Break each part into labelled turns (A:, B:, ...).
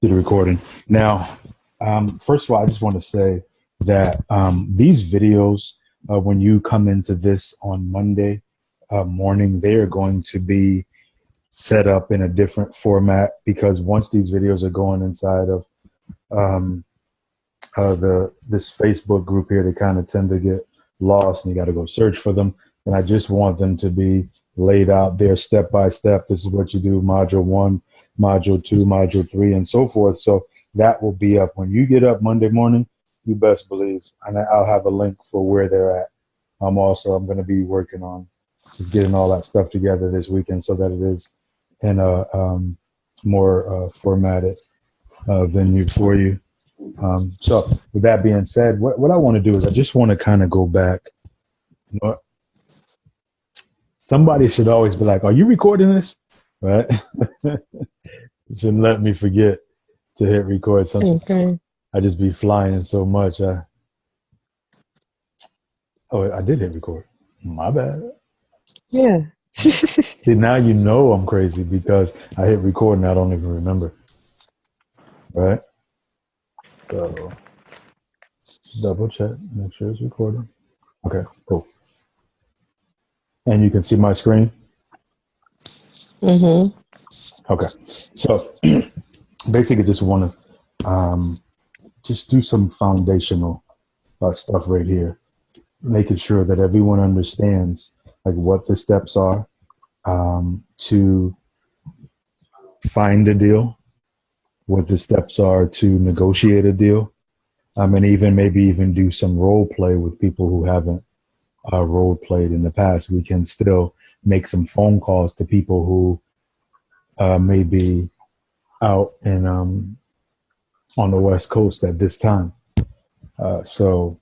A: to the recording. Now, first of all, I just want to say that these videos, when you come into this on Monday morning, they are going to be set up in a different format because once these videos are going inside of this Facebook group here, they kind of tend to get lost and you got to go search for them. And I just want them to be laid out there step by step. This is what you do, module 1, module 2, module 3, and so forth. So that will be up when you get up Monday morning. You best believe, and I'll have a link for where they're at. I'm going to be working on just getting all that stuff together this weekend so that it is in a more formatted venue for you. So with that being said, what I want to do is I just want to kind of go back. You know, somebody should always be like, "Are you recording this?" Right? You shouldn't let me forget to hit record something.
B: Okay.
A: I just be flying so much. I did hit record. My bad.
B: Yeah.
A: See, now you know I'm crazy because I hit record and I don't even remember. Right? So double check, make sure it's recording. Okay, cool. And you can see my screen?
B: Mm-hmm.
A: Okay. So basically just want to just do some foundational stuff right here, making sure that everyone understands like what the steps are to find a deal, what the steps are to negotiate a deal, and even maybe even do some role play with people who haven't role played in the past. We can still make some phone calls to people who may be out in on the West Coast at this time. So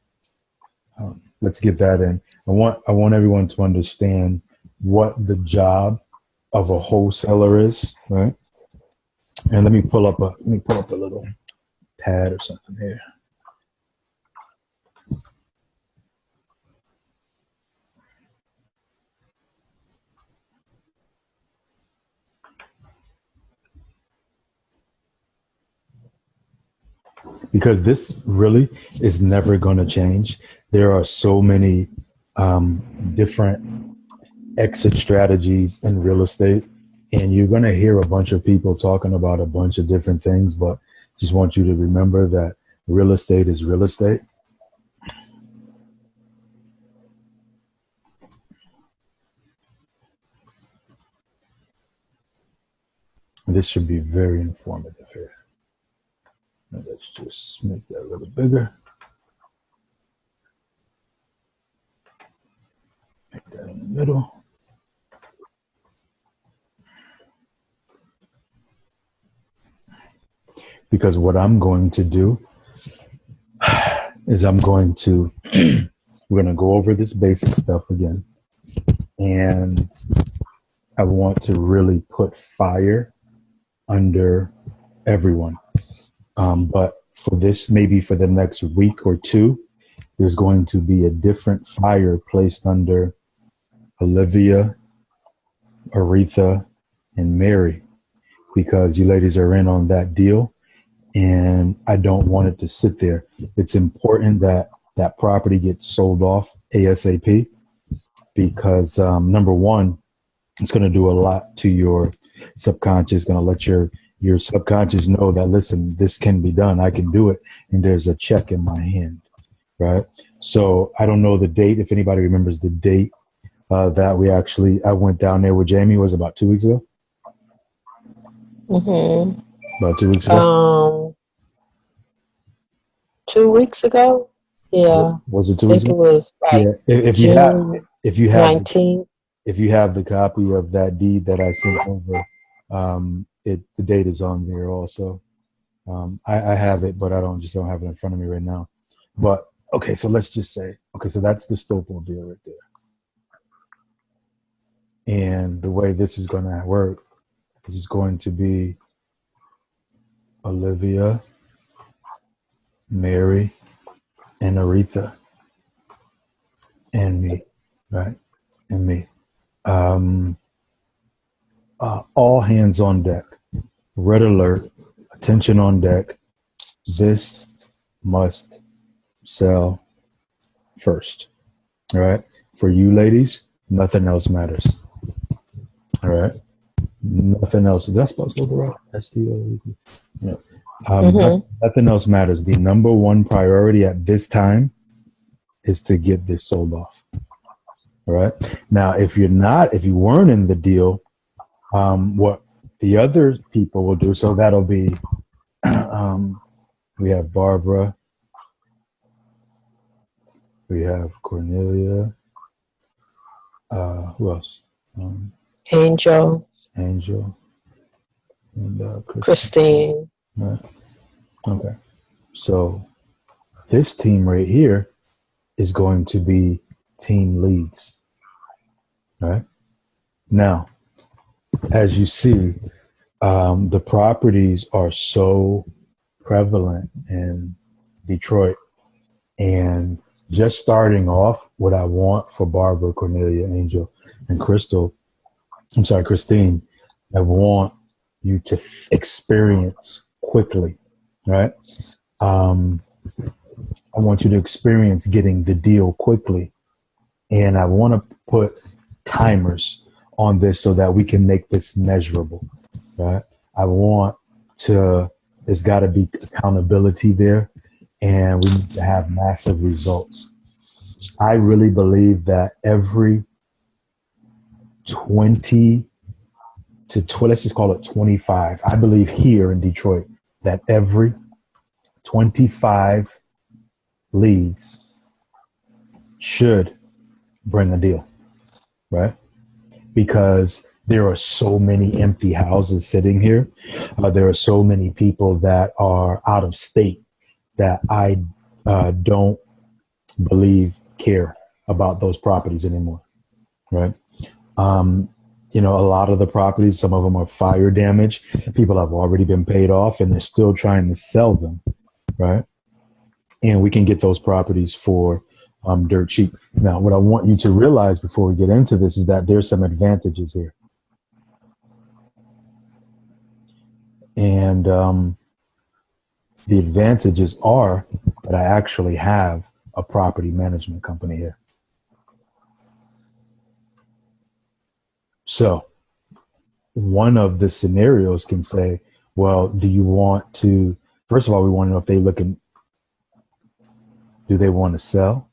A: let's get that in. I want everyone to understand what the job of a wholesaler is, right? And let me pull up a little pad or something here. Because this really is never going to change. There are so many different exit strategies in real estate, and you're going to hear a bunch of people talking about a bunch of different things, but just want you to remember that real estate is real estate. This should be very informative here. Let's just make that a little bigger. Make that in the middle. Because what I'm going to do is we're going to go over this basic stuff again. And I want to really put fire under everyone. But for this, maybe for the next week or two, there's going to be a different fire placed under Olivia, Aretha, and Mary, because you ladies are in on that deal. And I don't want it to sit there. It's important that that property gets sold off ASAP because number one, it's going to do a lot to your subconscious, going to let your subconscious know that, listen, this can be done. I can do it. And there's a check in my hand, right? So I don't know the date. If anybody remembers the date that I went down there with Jamie, was about 2 weeks ago.
B: Mm-hmm.
A: About 2 weeks ago.
B: 2 weeks ago. Yeah.
A: Was it 2
B: I
A: weeks
B: think it
A: ago?
B: was like
A: If you have
B: 19th.
A: If you have the copy of that deed that I sent over, the date is on there also. I have it, but I don't have it in front of me right now. But okay, so let's just say, so that's the Stopel deal right there. And the way this is going to work, this is going to be Olivia, Mary, and Aretha, and me, right? And me. All hands on deck. Red alert. Attention on deck. This must sell first. All right. For you ladies, nothing else matters. All right. Nothing else. Is that supposed to look right? STO. Yeah. Nothing else matters. The number one priority at this time is to get this sold off. All right. Now, if you weren't in the deal, what the other people will do, so that'll be, we have Barbara, we have Cornelia, who else?
B: Angel,
A: and
B: Christine.
A: Right. Okay. So this team right here is going to be team leads. All right. Now, as you see, the properties are so prevalent in Detroit. And just starting off, what I want for Barbara, Cornelia, Angel, and Christine, I want you to experience quickly, right? I want you to experience getting the deal quickly. And I want to put timers on this so that we can make this measurable, right? There's got to be accountability there, and we need to have massive results. I really believe that every 20 to 20, let's just call it 25. I believe here in Detroit that every 25 leads should bring a deal, right? Because there are so many empty houses sitting here. There are so many people that are out of state that I don't believe care about those properties anymore, right? A lot of the properties, some of them are fire damage. People have already been paid off and they're still trying to sell them, right? And we can get those properties for dirt cheap. Now, what I want you to realize before we get into this is that there's some advantages here. And the advantages are that I actually have a property management company here. So one of the scenarios can say, well, do you want to, first of all, we want to know if do they want to sell?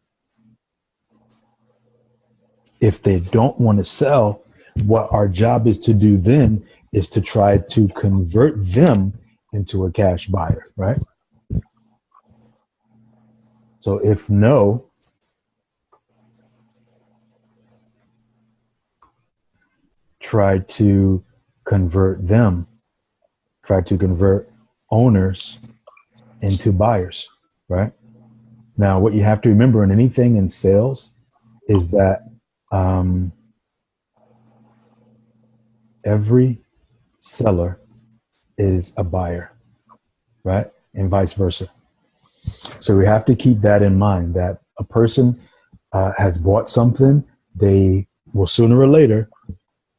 A: If they don't want to sell, what our job is to do then is to try to convert them into a cash buyer, right? So if no, try to convert owners into buyers, right? Now, what you have to remember in anything in sales is that every seller is a buyer, right? And vice versa. So we have to keep that in mind, that a person has bought something, they will sooner or later,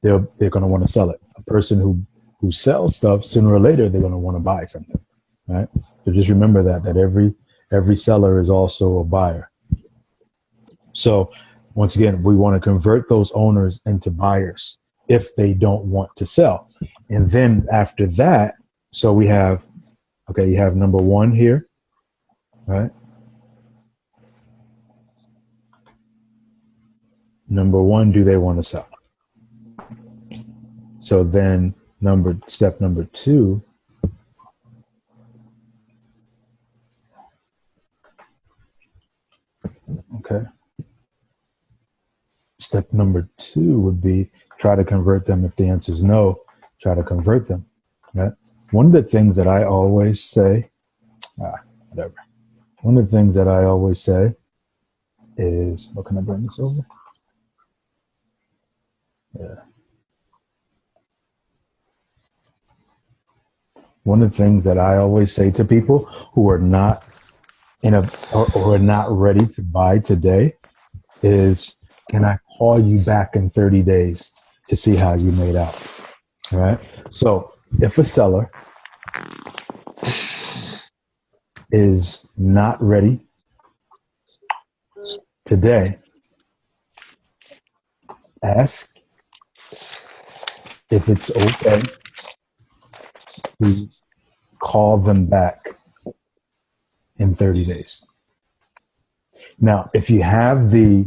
A: they're going to want to sell it. A person who sells stuff, sooner or later, they're going to want to buy something, right? So just remember that every seller is also a buyer. So once again, we want to convert those owners into buyers if they don't want to sell. And then after that, so you have number one here, right? Number one, do they want to sell? So then step number two, okay. Step number two would be try to convert them. If the answer is no, try to convert them, right? One of the things that I always say, One of the things that I always say is, what can I bring this over? Yeah. One of the things that I always say to people who are not or are not ready to buy today is, can I call you back in 30 days to see how you made out? All right. So if a seller is not ready today, ask if it's okay to call them back in 30 days. Now, if you have the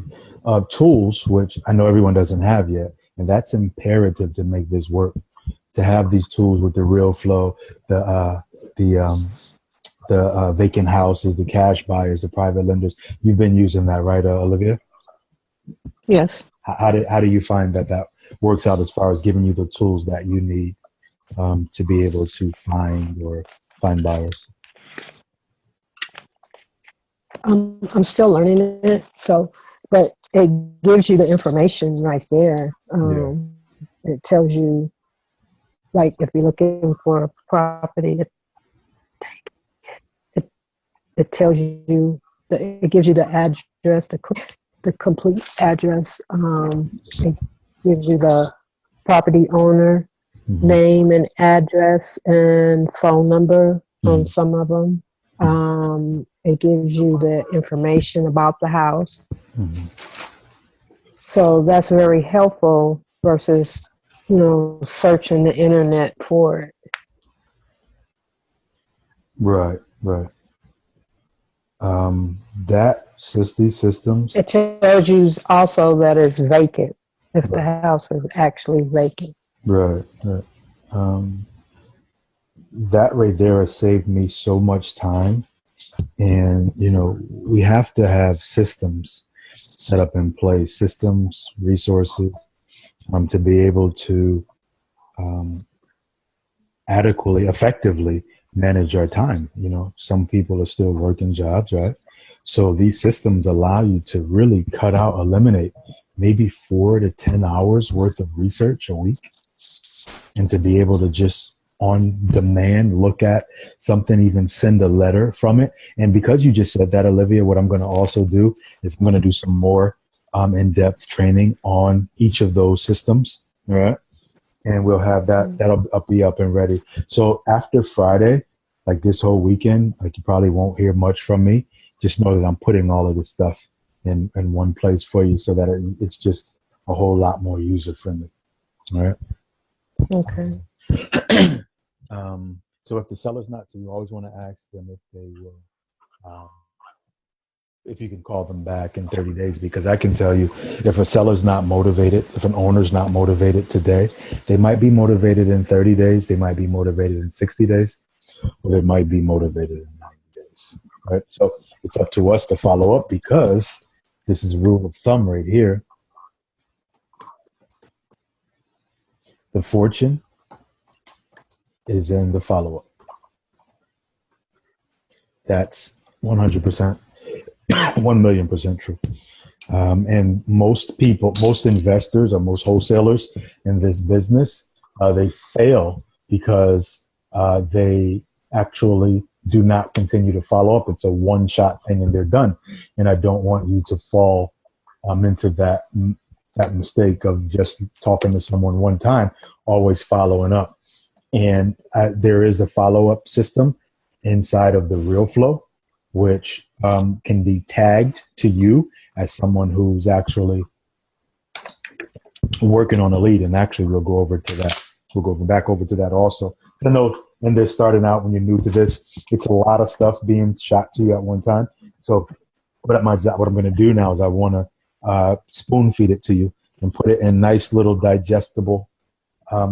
A: tools, which I know everyone doesn't have yet, and that's imperative to make this work, to have these tools with the real flow, the vacant houses, the cash buyers, the private lenders. You've been using that, right, Olivia?
B: Yes.
A: How do you find that works out as far as giving you the tools that you need to be able to find buyers?
B: I'm still learning it. So, but it gives you the information right there. It tells you, like, if you're looking for a property, it tells you, it gives you the address, the complete address. It gives you the property owner name and address and phone number on some of them. It gives you the information about the house. So that's very helpful versus, searching the internet for it.
A: Right. These systems.
B: It tells you also that it's vacant if the house is actually vacant.
A: Right. That right there has saved me so much time. And, we have to have systems set up in place, systems, resources, to be able to adequately, effectively manage our time. Some people are still working jobs, right? So these systems allow you to really eliminate maybe 4 to 10 hours worth of research a week, and to be able to just on demand look at something, even send a letter from it. And because you just said that, Olivia, what I'm going to also do is I'm going to do some more in-depth training on each of those systems, right? And we'll have that'll be up and ready. So after Friday, like this whole weekend, like you probably won't hear much from me. Just know that I'm putting all of this stuff in one place for you, so that it's just a whole lot more user friendly. All right.
B: Okay.
A: So if the seller's not, so you always want to ask them if they will, if you can call them back in 30 days, because I can tell you, if a seller's not motivated, if an owner's not motivated today, they might be motivated in 30 days, they might be motivated in 60 days, or they might be motivated in 90 days, right? So it's up to us to follow up, because this is rule of thumb right here. The fortune is in the follow-up. That's 100%, 1,000,000% true. And most people, most investors, or most wholesalers in this business, they fail because they actually do not continue to follow up. It's a one-shot thing and they're done. And I don't want you to fall into that mistake of just talking to someone one time, always following up. And there is a follow-up system inside of the Real Flow, which can be tagged to you as someone who's actually working on a lead. And actually, we'll go over to that. We'll go back over to that also. I know when they're starting out, when you're new to this, it's a lot of stuff being shot to you at one time. So what I'm going to do now is I want to spoon feed it to you and put it in nice little digestible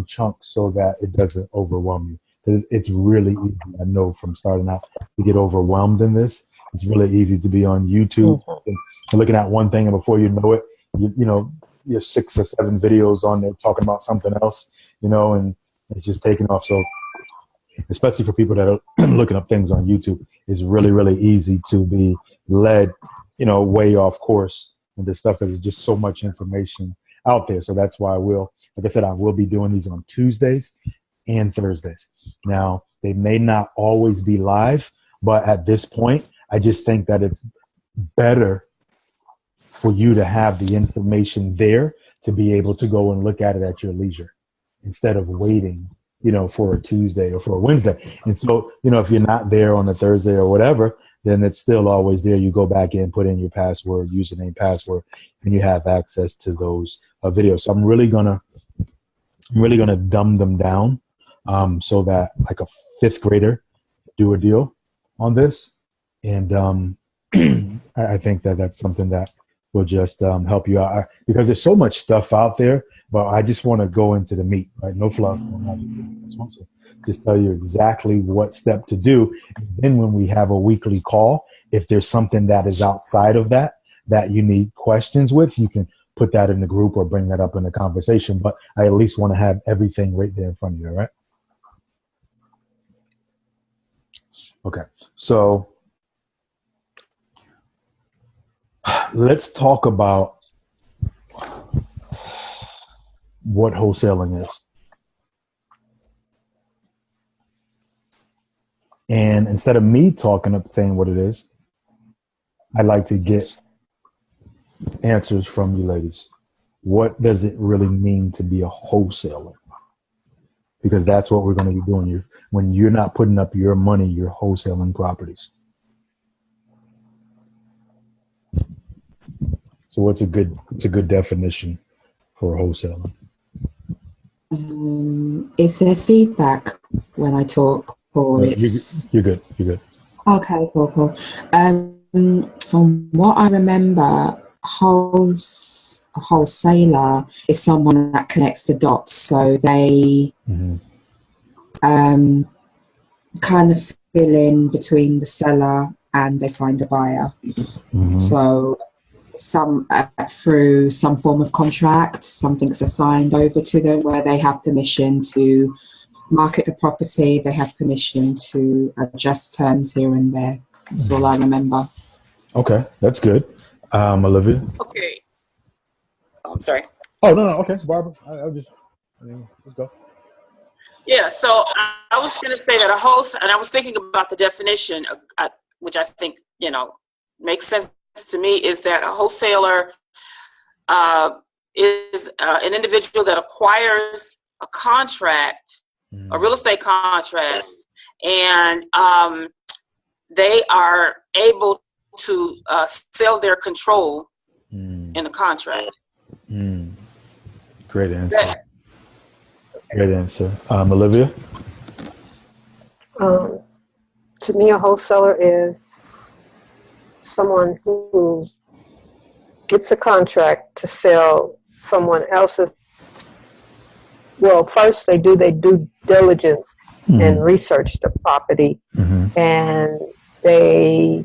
A: chunks, so that it doesn't overwhelm you. Because it's really easy, I know, from starting out to get overwhelmed in this. It's really easy to be on YouTube and looking at one thing, and before you know it, you have 6 or 7 videos on there talking about something else, and it's just taking off. So especially for people that are looking up things on YouTube, it's really, really easy to be led, way off course with this stuff, because there's just so much information out there. So that's why like I said, I will be doing these on Tuesdays and Thursdays. Now, they may not always be live, but at this point, I just think that it's better for you to have the information there to be able to go and look at it at your leisure, instead of waiting for a Tuesday or for a Wednesday. And so, if you're not there on a Thursday or whatever, then it's still always there. You go back in, put in your password, username, password, and you have access to those videos. So I'm really gonna dumb them down, so that like a fifth grader do a deal on this. And I think that that's something that will just help you out, because there's so much stuff out there. But I just want to go into the meat, right? No fluff. I just want to just tell you exactly what step to do. And then when we have a weekly call, if there's something that is outside of that you need questions with, you can put that in the group or bring that up in the conversation. But I at least want to have everything right there in front of you, all right? Okay, so let's talk about what wholesaling is. And instead of me saying what it is, I'd like to get answers from you ladies. What does it really mean to be a wholesaler? Because that's what we're going to be doing. When you're not putting up your money, you're wholesaling properties. So what's a good definition for wholesaling?
C: Is there feedback when I talk, or
A: you're good? You're good.
C: Okay, cool. From what I remember, a wholesaler is someone that connects the dots. So they kind of fill in between the seller and they find a buyer. So through some form of contract, something's assigned over to them where they have permission to market the property, they have permission to adjust terms here and there. That's all I remember.
A: Okay, that's good. Olivia?
D: Okay. Oh, I'm sorry.
A: Oh, no, okay, Barbara. Let's go.
D: Yeah, so I was going to say that and I was thinking about the definition, which I think, makes sense to me, is that a wholesaler is an individual that acquires a contract, a real estate contract, and they are able to sell their control in the contract.
A: Great answer. Great answer. Olivia?
B: To me, a wholesaler is someone who gets a contract to sell someone else's. Well, first they do their due diligence and research the property, and they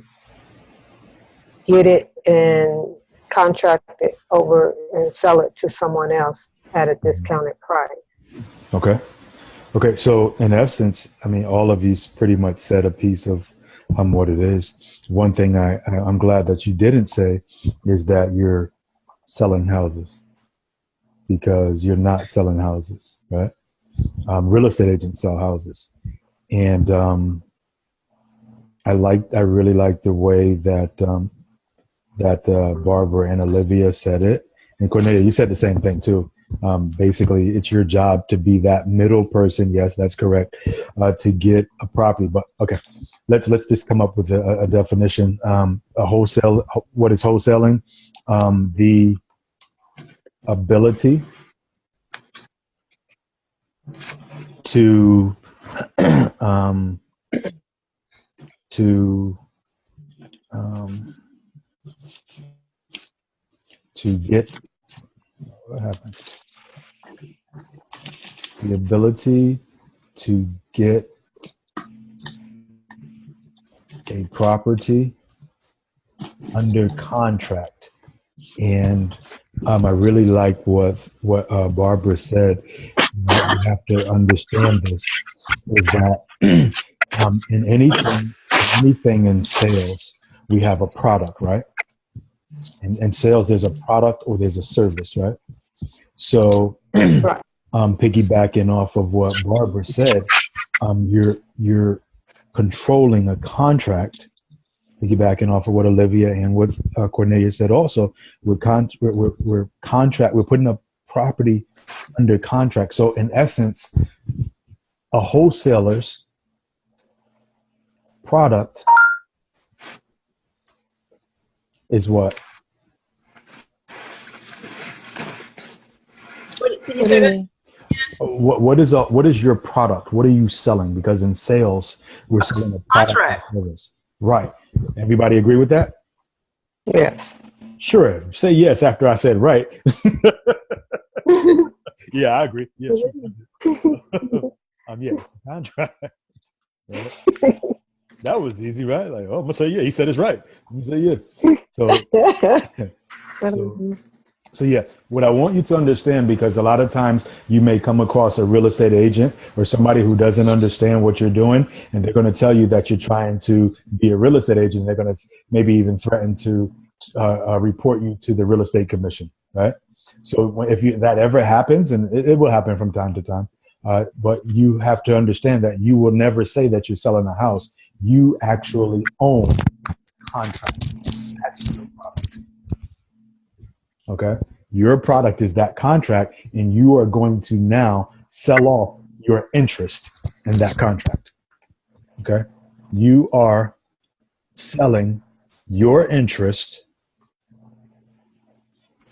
B: get it and contract it over and sell it to someone else at a discounted price.
A: Okay. So in essence, all of you pretty much said a piece of what it is. One thing I'm glad that you didn't say is that you're selling houses, because you're not selling houses, right? Real estate agents sell houses. And I really like the way that Barbara and Olivia said it. And Cornelia, you said the same thing too. Basically, it's your job to be that middle person. Yes, that's correct. To get a property. But okay, let's just come up with a definition. What is wholesaling? The ability to get, what happened? The ability to get a property under contract. And I really like what Barbara said. You have to understand this, is that in anything in sales, we have a product, right? In sales, there's a product or there's a service, right? So, piggybacking off of what Barbara said, you're controlling a contract. Piggybacking off of what Olivia and what Cornelia said, also, we're putting a property under contract. So, in essence, a wholesaler's product is what?
D: Can you say that?
A: What is your product? What are you selling? Because in sales, we're selling a product or
D: Contract.
A: service. Right. Everybody agree with that?
B: Yes.
A: Sure. Say yes after I said right. Yeah, I agree. Yeah, sure. Yes, contract. Right. That was easy, right? Like, oh, I'm gonna say yeah. He said it's right. I'm gonna say yeah. So yeah, what I want you to understand, because a lot of times you may come across a real estate agent or somebody who doesn't understand what you're doing, and they're going to tell you that you're trying to be a real estate agent. They're going to maybe even threaten to report you to the real estate commission, right? So if that ever happens, and it will happen from time to time, but you have to understand that you will never say that you're selling a house. You actually own contract. That's your product. Okay. Your product is that contract, and you are going to now sell off your interest in that contract. Okay. You are selling your interest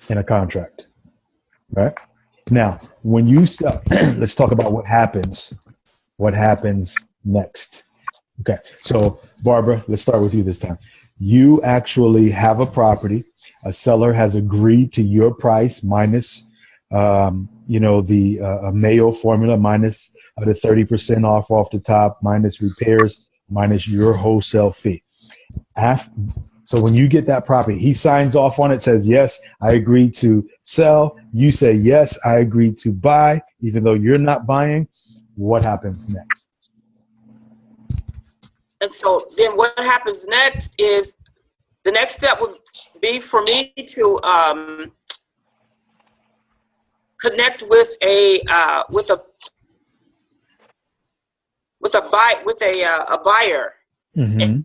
A: in a contract. Right. Now, when you sell, let's talk about what happens. What happens next? Okay. So, Barbara, let's start with you this time. You actually have a property. A seller has agreed to your price minus, the Mayo formula, minus the 30% off the top, minus repairs, minus your wholesale fee. So when you get that property, he signs off on it, says, yes, I agree to sell. You say, yes, I agree to buy, even though you're not buying. What happens next?
D: And so then what happens next is the next step would be for me to connect with a buyer.
A: Mm-hmm.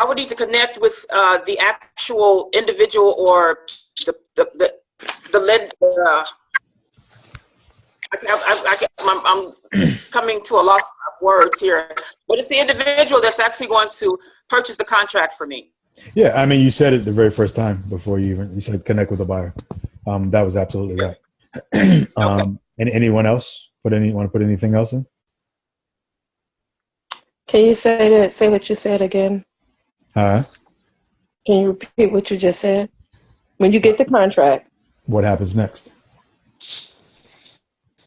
D: I would need to connect with the actual individual or the lender. I'm coming to a loss of words here, but it's the individual that's actually going to purchase the contract for me.
A: Yeah, I mean, you said it the very first time before you said connect with a buyer. That was absolutely right.
D: Okay.
A: And anyone else want to put anything else in?
E: Can you say what you said again?
A: Can
E: you repeat what you just said? When you get the contract,
A: what happens next?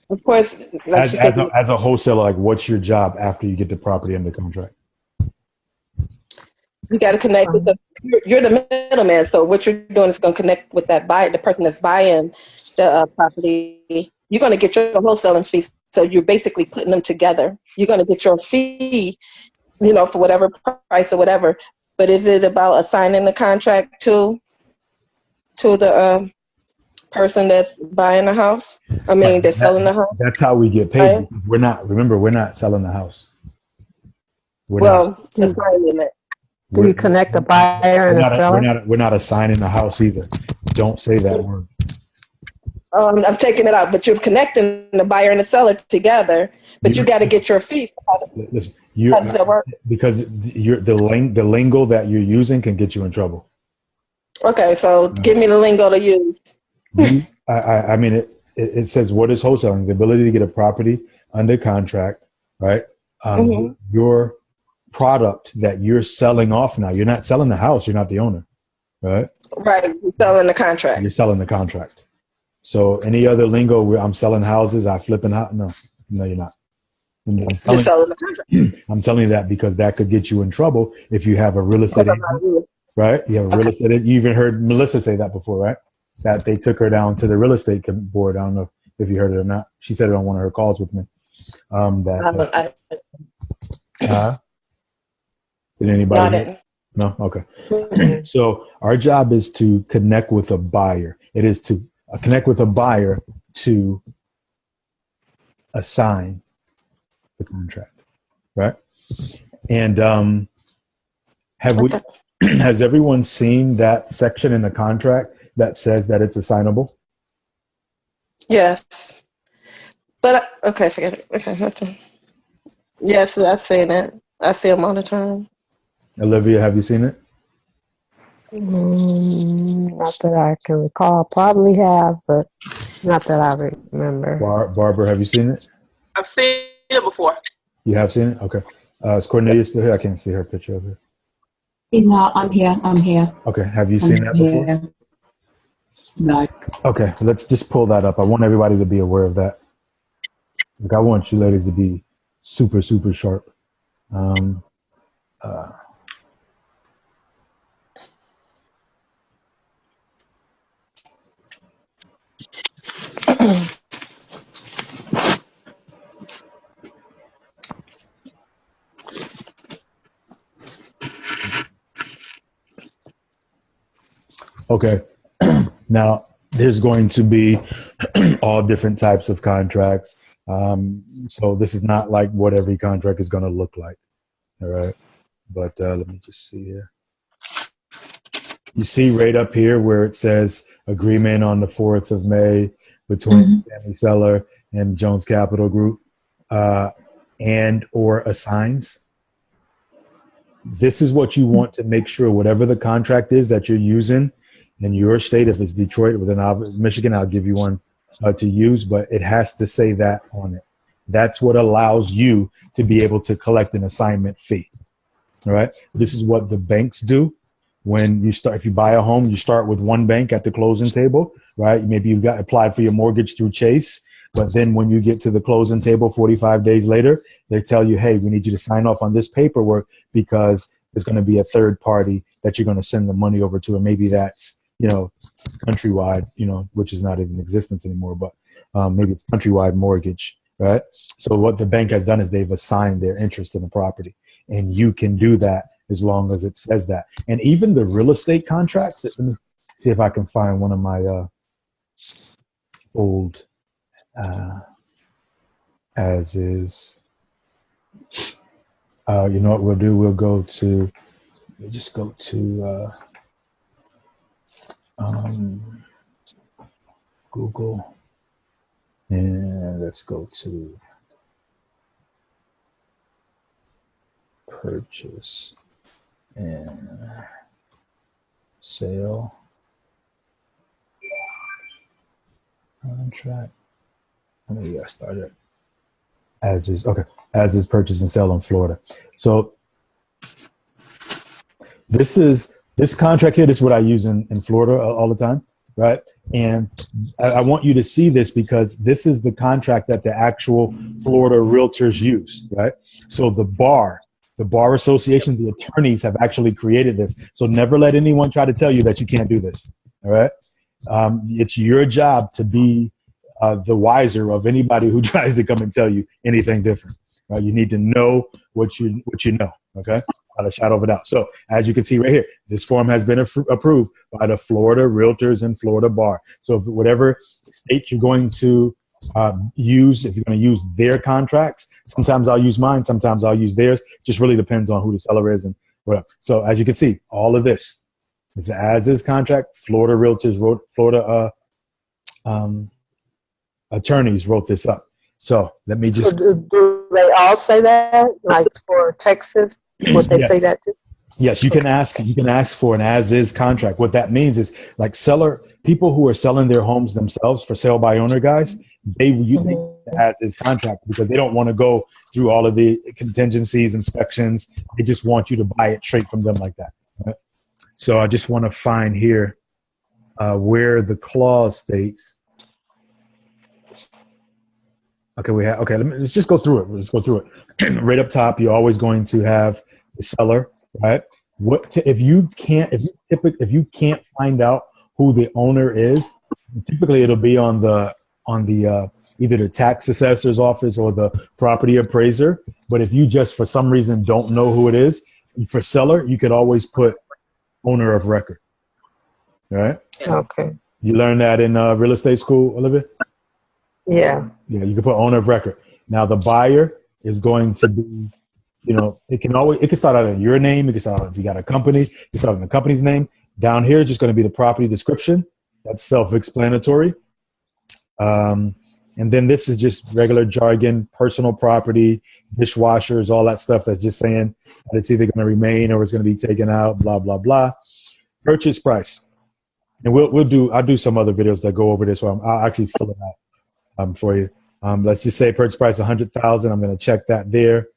E: Of course, like
A: as,
E: you said,
A: as a wholesaler, like what's your job after you get the property under contract?
E: you got to connect with you're the middleman. So what you're doing is going to connect with that buyer, the person that's buying the property. You're going to get your wholesaling fee. So you're basically putting them together. You're going to get your fee, for whatever price or whatever. But is it about assigning the contract to the person that's buying the house? That's selling the house?
A: That's how we get paid. We're not selling the house.
E: Assigning it.
B: Do you connect a buyer and a seller?
A: We're not assigning the house either. Don't say that word.
E: I'm taking it out, but you're connecting the buyer and the seller together, but you got to get your fee.
A: Listen,
E: how does that work?
A: Because the lingo that you're using can get you in trouble.
E: Okay, so give me the lingo to use.
A: It says, what is wholesaling? The ability to get a property under contract, right? Your product that you're selling off now. You're not selling the house. You're not the owner, right?
E: Right. You're selling the contract.
A: You're selling the contract. So any other lingo where I'm selling houses, I flipping out? No, you're not.
E: You're selling the contract.
A: I'm telling you that because that could get you in trouble if you have a real estate agent, right? You have a real estate agent. You even heard Melissa say that before, right? That they took her down to the real estate board. I don't know if you heard it or not. She said it on one of her calls with me. Did anybody?
E: Got it.
A: No? Okay. So our job is to connect with a buyer. It is to connect with a buyer to assign the contract, right? And has everyone seen that section in the contract that says that it's assignable?
E: Yes. But okay, forget it. Okay, nothing. Yes, I've seen it. I see them all the time.
A: Olivia, have you seen it?
B: Not that I can recall. Probably have, but not that I remember.
A: Barbara, have you seen it?
D: I've seen it before.
A: You have seen it? Okay. Is Cornelia still here? I can't see her picture of her.
C: No, I'm here. I'm here.
A: Okay. Have you seen that before?
C: Here. No.
A: Okay. So let's just pull that up. I want everybody to be aware of that. Like, I want you ladies to be super, super sharp. Okay. Now, there's going to be all different types of contracts. So this is not like what every contract is going to look like. All right. But let me just see here. You see right up here where it says agreement on the 4th of May between Stanley Seller and Jones Capital Group and or assigns. This is what you want to make sure, whatever the contract is that you're using in your state. If it's Detroit, within Michigan, I'll give you one to use, but it has to say that on it. That's what allows you to be able to collect an assignment fee. All right. This is what the banks do. When you start, if you buy a home, you start with one bank at the closing table, right? Maybe you got applied for your mortgage through Chase, but then when you get to the closing table 45 days later, they tell you, hey, we need you to sign off on this paperwork because there's going to be a third party that you're going to send the money over to. And maybe that's, Countrywide, which is not even in existence anymore, but maybe it's Countrywide Mortgage, right? So what the bank has done is they've assigned their interest in the property, and you can do that as long as it says that. And even the real estate contracts, let me see if I can find one of my old as is. You know what we'll do? We'll go to, just go to Google, and let's go to purchase and sale contract. I know you got started. As is, okay. As is purchase and sale in Florida. So this contract here, this is what I use in Florida all the time, right? And I want you to see this because this is the contract that the actual Florida realtors use, right? So the bar association, the attorneys have actually created this. So never let anyone try to tell you that you can't do this, all right? It's your job to be the wiser of anybody who tries to come and tell you anything different, right? You need to know what you know, okay? Without a shadow of a doubt. So as you can see right here, this form has been approved by the Florida Realtors and Florida Bar. So if whatever state you're going to use, if you're going to use their contracts, sometimes I'll use mine, sometimes I'll use theirs. Just really depends on who the seller is and whatever. So as you can see, all of this is an as-is contract. Florida Realtors wrote, Florida attorneys wrote this up. So let me just.
B: So do they all say that? Like for Texas, would they say that too?
A: Yes, you can ask for an as-is contract. What that means is like people who are selling their homes themselves for sale by owner guys, they use the as-is contract because they don't want to go through all of the contingencies, inspections. They just want you to buy it straight from them like that. Right? So I just want to find here where the clause states. Okay, let's just go through it. Let's go through it. Right up top, you're always going to have the seller, right? If you can't find out who the owner is, typically it'll be on the either the tax assessor's office or the property appraiser. But if you just for some reason don't know who it is, for seller, you could always put owner of record. All right?
B: Okay.
A: You learned that in real estate school, Olivia?
B: Yeah.
A: Yeah, you can put owner of record. Now the buyer is going to be, it can start out in your name. It can start out if you got a company. It can start in the company's name. Down here, just going to be the property description. That's self-explanatory. And And then this is just regular jargon, personal property, dishwashers, all that stuff that's just saying that it's either going to remain or it's going to be taken out, blah, blah, blah. Purchase price. And I'll do some other videos that go over this, or I'll actually fill it out for you. Let's just say purchase price 100,000. I'm going to check that there.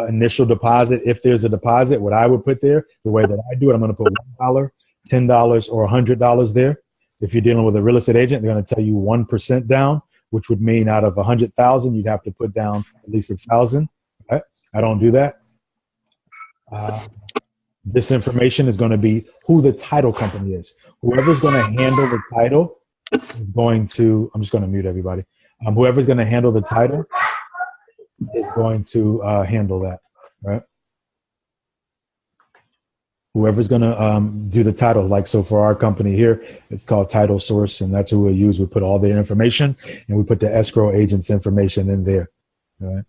A: Initial deposit, if there's a deposit, what I would put there, the way that I do it, I'm going to put $1, $10, or $100 there. If you're dealing with a real estate agent, they're going to tell you 1% down, which would mean out of 100,000, you'd have to put down at least 1,000. Right? I don't do that. This information is going to be who the title company is. Whoever's going to handle the title is going to, I'm just going to mute everybody. Whoever's going to handle the title is going to handle that, right? Whoever's going to do the title, like so for our company here, it's called Title Source, and that's who we use. We put all their information, and we put the escrow agent's information in there, right?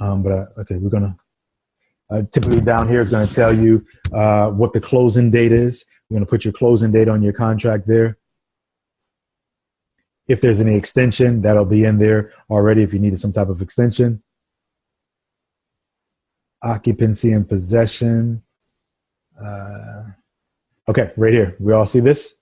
A: Okay, we're going to, typically down here is going to tell you what the closing date is. You're going to put your closing date on your contract there. If there's any extension, that'll be in there already if you needed some type of extension. Occupancy and possession. Okay, right here. We all see this?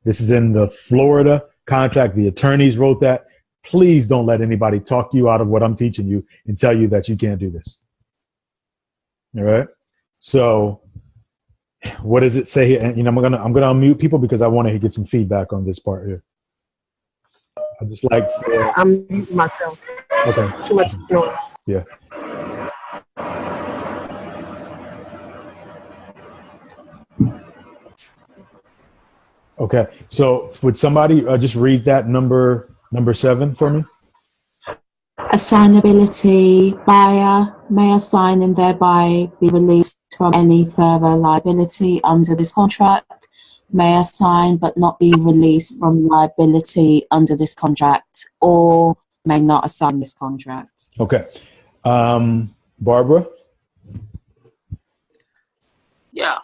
A: This is in the Florida contract. The attorneys wrote that. Please don't let anybody talk you out of what I'm teaching you and tell you that you can't do this. All right? So what does it say here? And I'm gonna unmute people because I want to get some feedback on this part here. I just like
B: I'm muting myself.
A: Okay.
B: Too much noise.
A: Yeah. Okay. So would somebody just read that number 7 for me?
C: Assignability. Buyer may assign and thereby be released from any further liability under this contract. May assign but not be released from liability under this contract, or may not assign this contract.
A: Okay. Barbara?
D: Yeah.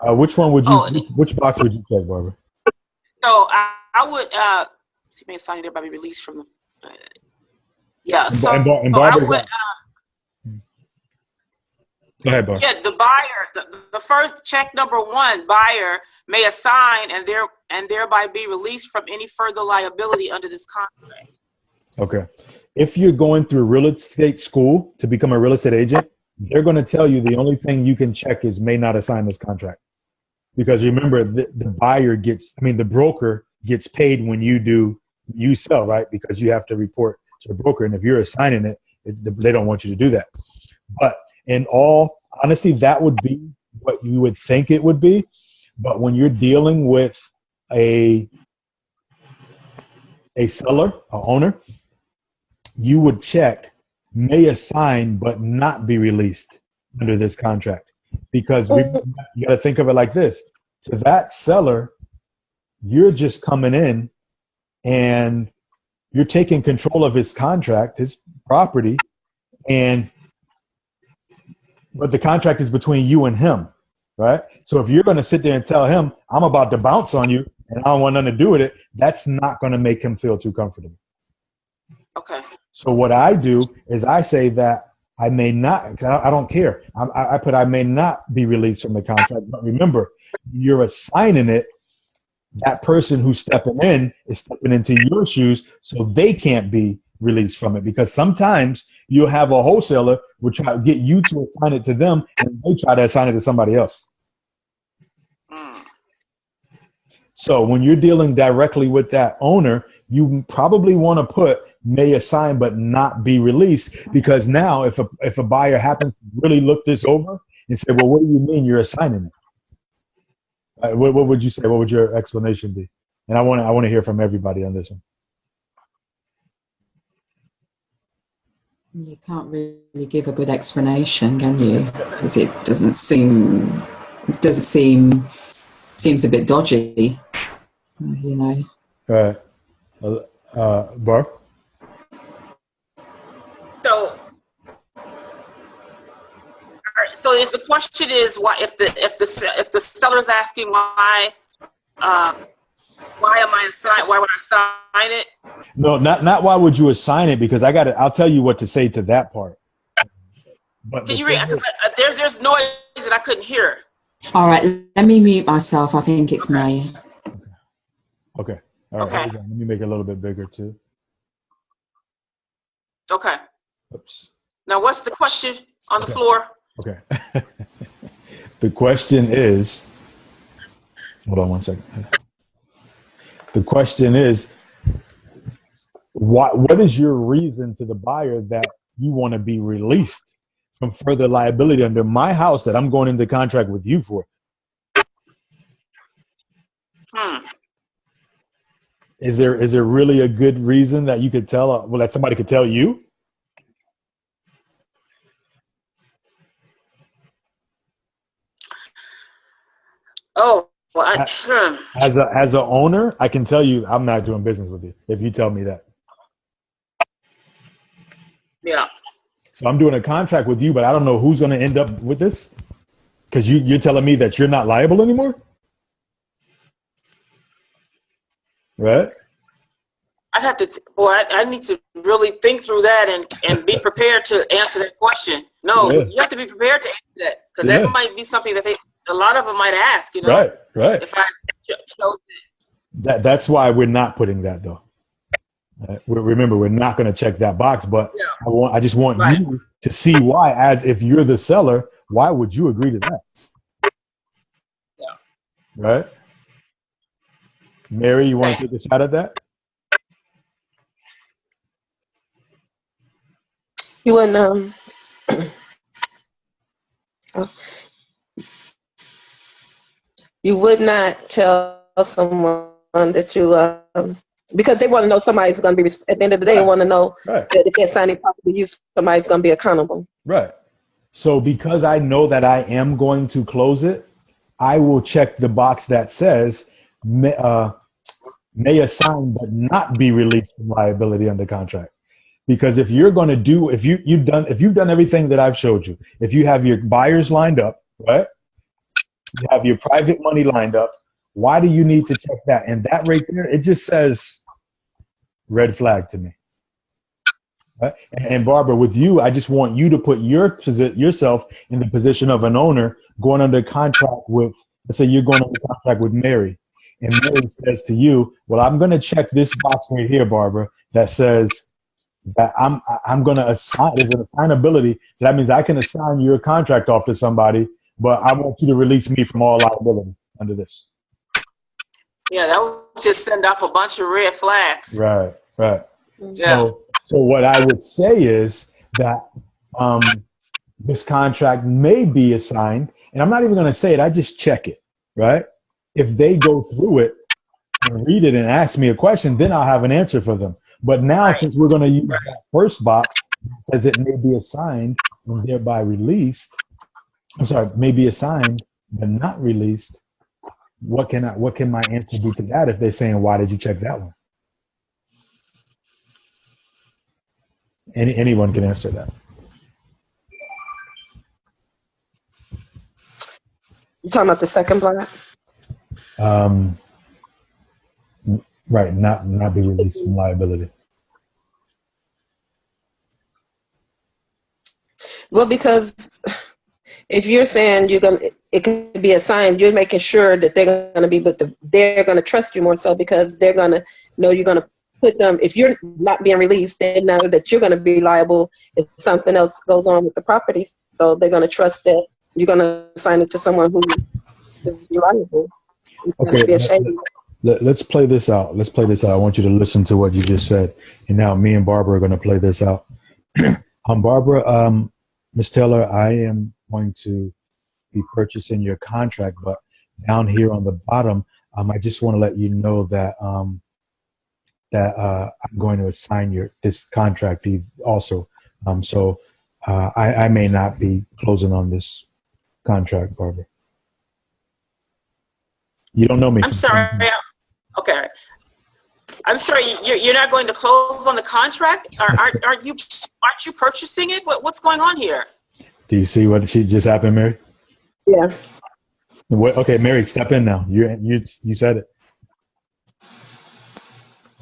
A: Which one would you, which box would you check, Barbara?
D: So I would, see, may assign thereby be released from, yeah. So,
A: and
D: I
A: Barbara's
D: would,
A: go ahead, Barbara.
D: yeah, the buyer, the first check number 1, buyer may assign and thereby be released from any further liability under this contract.
A: Okay. If you're going through real estate school to become a real estate agent, they're going to tell you the only thing you can check is may not assign this contract. Because remember, the buyer gets, the broker gets paid when you sell, right? Because you have to report to the broker. And if you're assigning it, they don't want you to do that. But in all honesty, that would be what you would think it would be. But when you're dealing with a seller, an owner, you would check may assign but not be released under this contract. Because you got to think of it like this. To that seller, you're just coming in and you're taking control of his contract, his property, but the contract is between you and him, right? So if you're going to sit there and tell him, I'm about to bounce on you and I don't want nothing to do with it, that's not going to make him feel too comfortable.
D: Okay.
A: So what I do is I say that I may not, I don't care. I put I may not be released from the contract. But remember, you're assigning it. That person who's stepping in is stepping into your shoes, so they can't be released from it. Because sometimes you'll have a wholesaler will try to get you to assign it to them, and they try to assign it to somebody else. So when you're dealing directly with that owner, you probably want to put may assign but not be released, because now if a buyer happens to really look this over and say, well, what do you mean you're assigning it? What would you say? What would your explanation be? And I want to hear from everybody on this one.
C: You can't really give a good explanation, can you? Because it doesn't seem seems a bit dodgy, you know.
A: Barb?
D: So is the question is why if the seller is asking why Why am I assigned? Why would I sign it?
A: No, not why would you assign it, because I'll tell you what to say to that part. But
D: Can you read? Because there's noise and I couldn't hear.
C: All right, let me mute myself. I think it's me.
A: Okay. All right.
D: Okay.
A: Let me make it a little bit bigger too.
D: Okay.
A: Oops.
D: Now, what's the question on the floor?
A: Okay. The question is, hold on one second. The question is, what is your reason to the buyer that you want to be released from further liability under my house that I'm going into contract with you for? Is there really a good reason that you could tell, that somebody could tell you?
D: Oh, well,
A: as an owner, I can tell you I'm not doing business with you if you tell me that.
D: Yeah.
A: So I'm doing a contract with you, but I don't know who's going to end up with this, because you're telling me that you're not liable anymore, right?
D: I'd have to. I need to really think through that and be prepared to answer that question. No,
A: Yeah.
D: You have to be prepared to answer that, because that might be something that a lot of them might ask.
A: Right.
D: If I chose it.
A: That's why we're not putting that though. Remember, we're not going to check that box, but I just want you to see why. As if you're the seller, why would you agree to that?
D: Yeah.
A: Right. Mary, you want to take a shot at that?
E: You wouldn't, you would not tell someone that you, because they want to know somebody's going to be, at the end of the day, they want to know that if they're signing property use, somebody's going to be accountable.
A: Right. So because I know that I am going to close it, I will check the box that says may assign but not be released from liability under contract. Because if you're going to do, if you've done everything that I've showed you, if you have your buyers lined up, right? You have your private money lined up. Why do you need to check that? And that right there, it just says red flag to me. Right? And Barbara, with you, I just want you to put yourself in the position of an owner going under contract with, let's say you're going under contract with Mary. And Mary says to you, well, I'm going to check this box right here, Barbara, that says that I'm going to assign, there's an assignability. So that means I can assign your contract off to somebody, but I want you to release me from all liability under this.
D: Yeah, that would just send off a bunch of red flags.
A: Right.
D: Yeah.
A: So what I would say is that this contract may be assigned, and I'm not even going to say it. I just check it, right? If they go through it and read it and ask me a question, then I'll have an answer for them. But now, since we're going to use that first box that says it may be assigned and thereby released, may be assigned but not released, what can my answer be to that if they're saying, why did you check that one? Anyone can answer that.
E: You talking about the second block?
A: Right, not be released from liability.
E: Well, because if you're saying it could be assigned, you're making sure that they're going to be they're going to trust you more so, because they're going to know you're going to put them, if you're not being released, they know that you're going to be liable if something else goes on with the property. So they're going to trust that you're going to assign it to someone who is reliable.
A: Okay, let's play this out. I want you to listen to what you just said. And now me and Barbara are going to play this out. Barbara, Ms. Taylor, I am going to be purchasing your contract, but down here on the bottom, I just want to let you know that I'm going to assign this contract also. So I may not be closing on this contract, Barbara. You don't know me.
D: I'm sorry. Okay. I'm sorry. You're not going to close on the contract? Aren't you purchasing it? What's going on here?
A: Do you see what just happened, Mary?
E: Yeah.
A: Okay, Mary, step in now. You said it.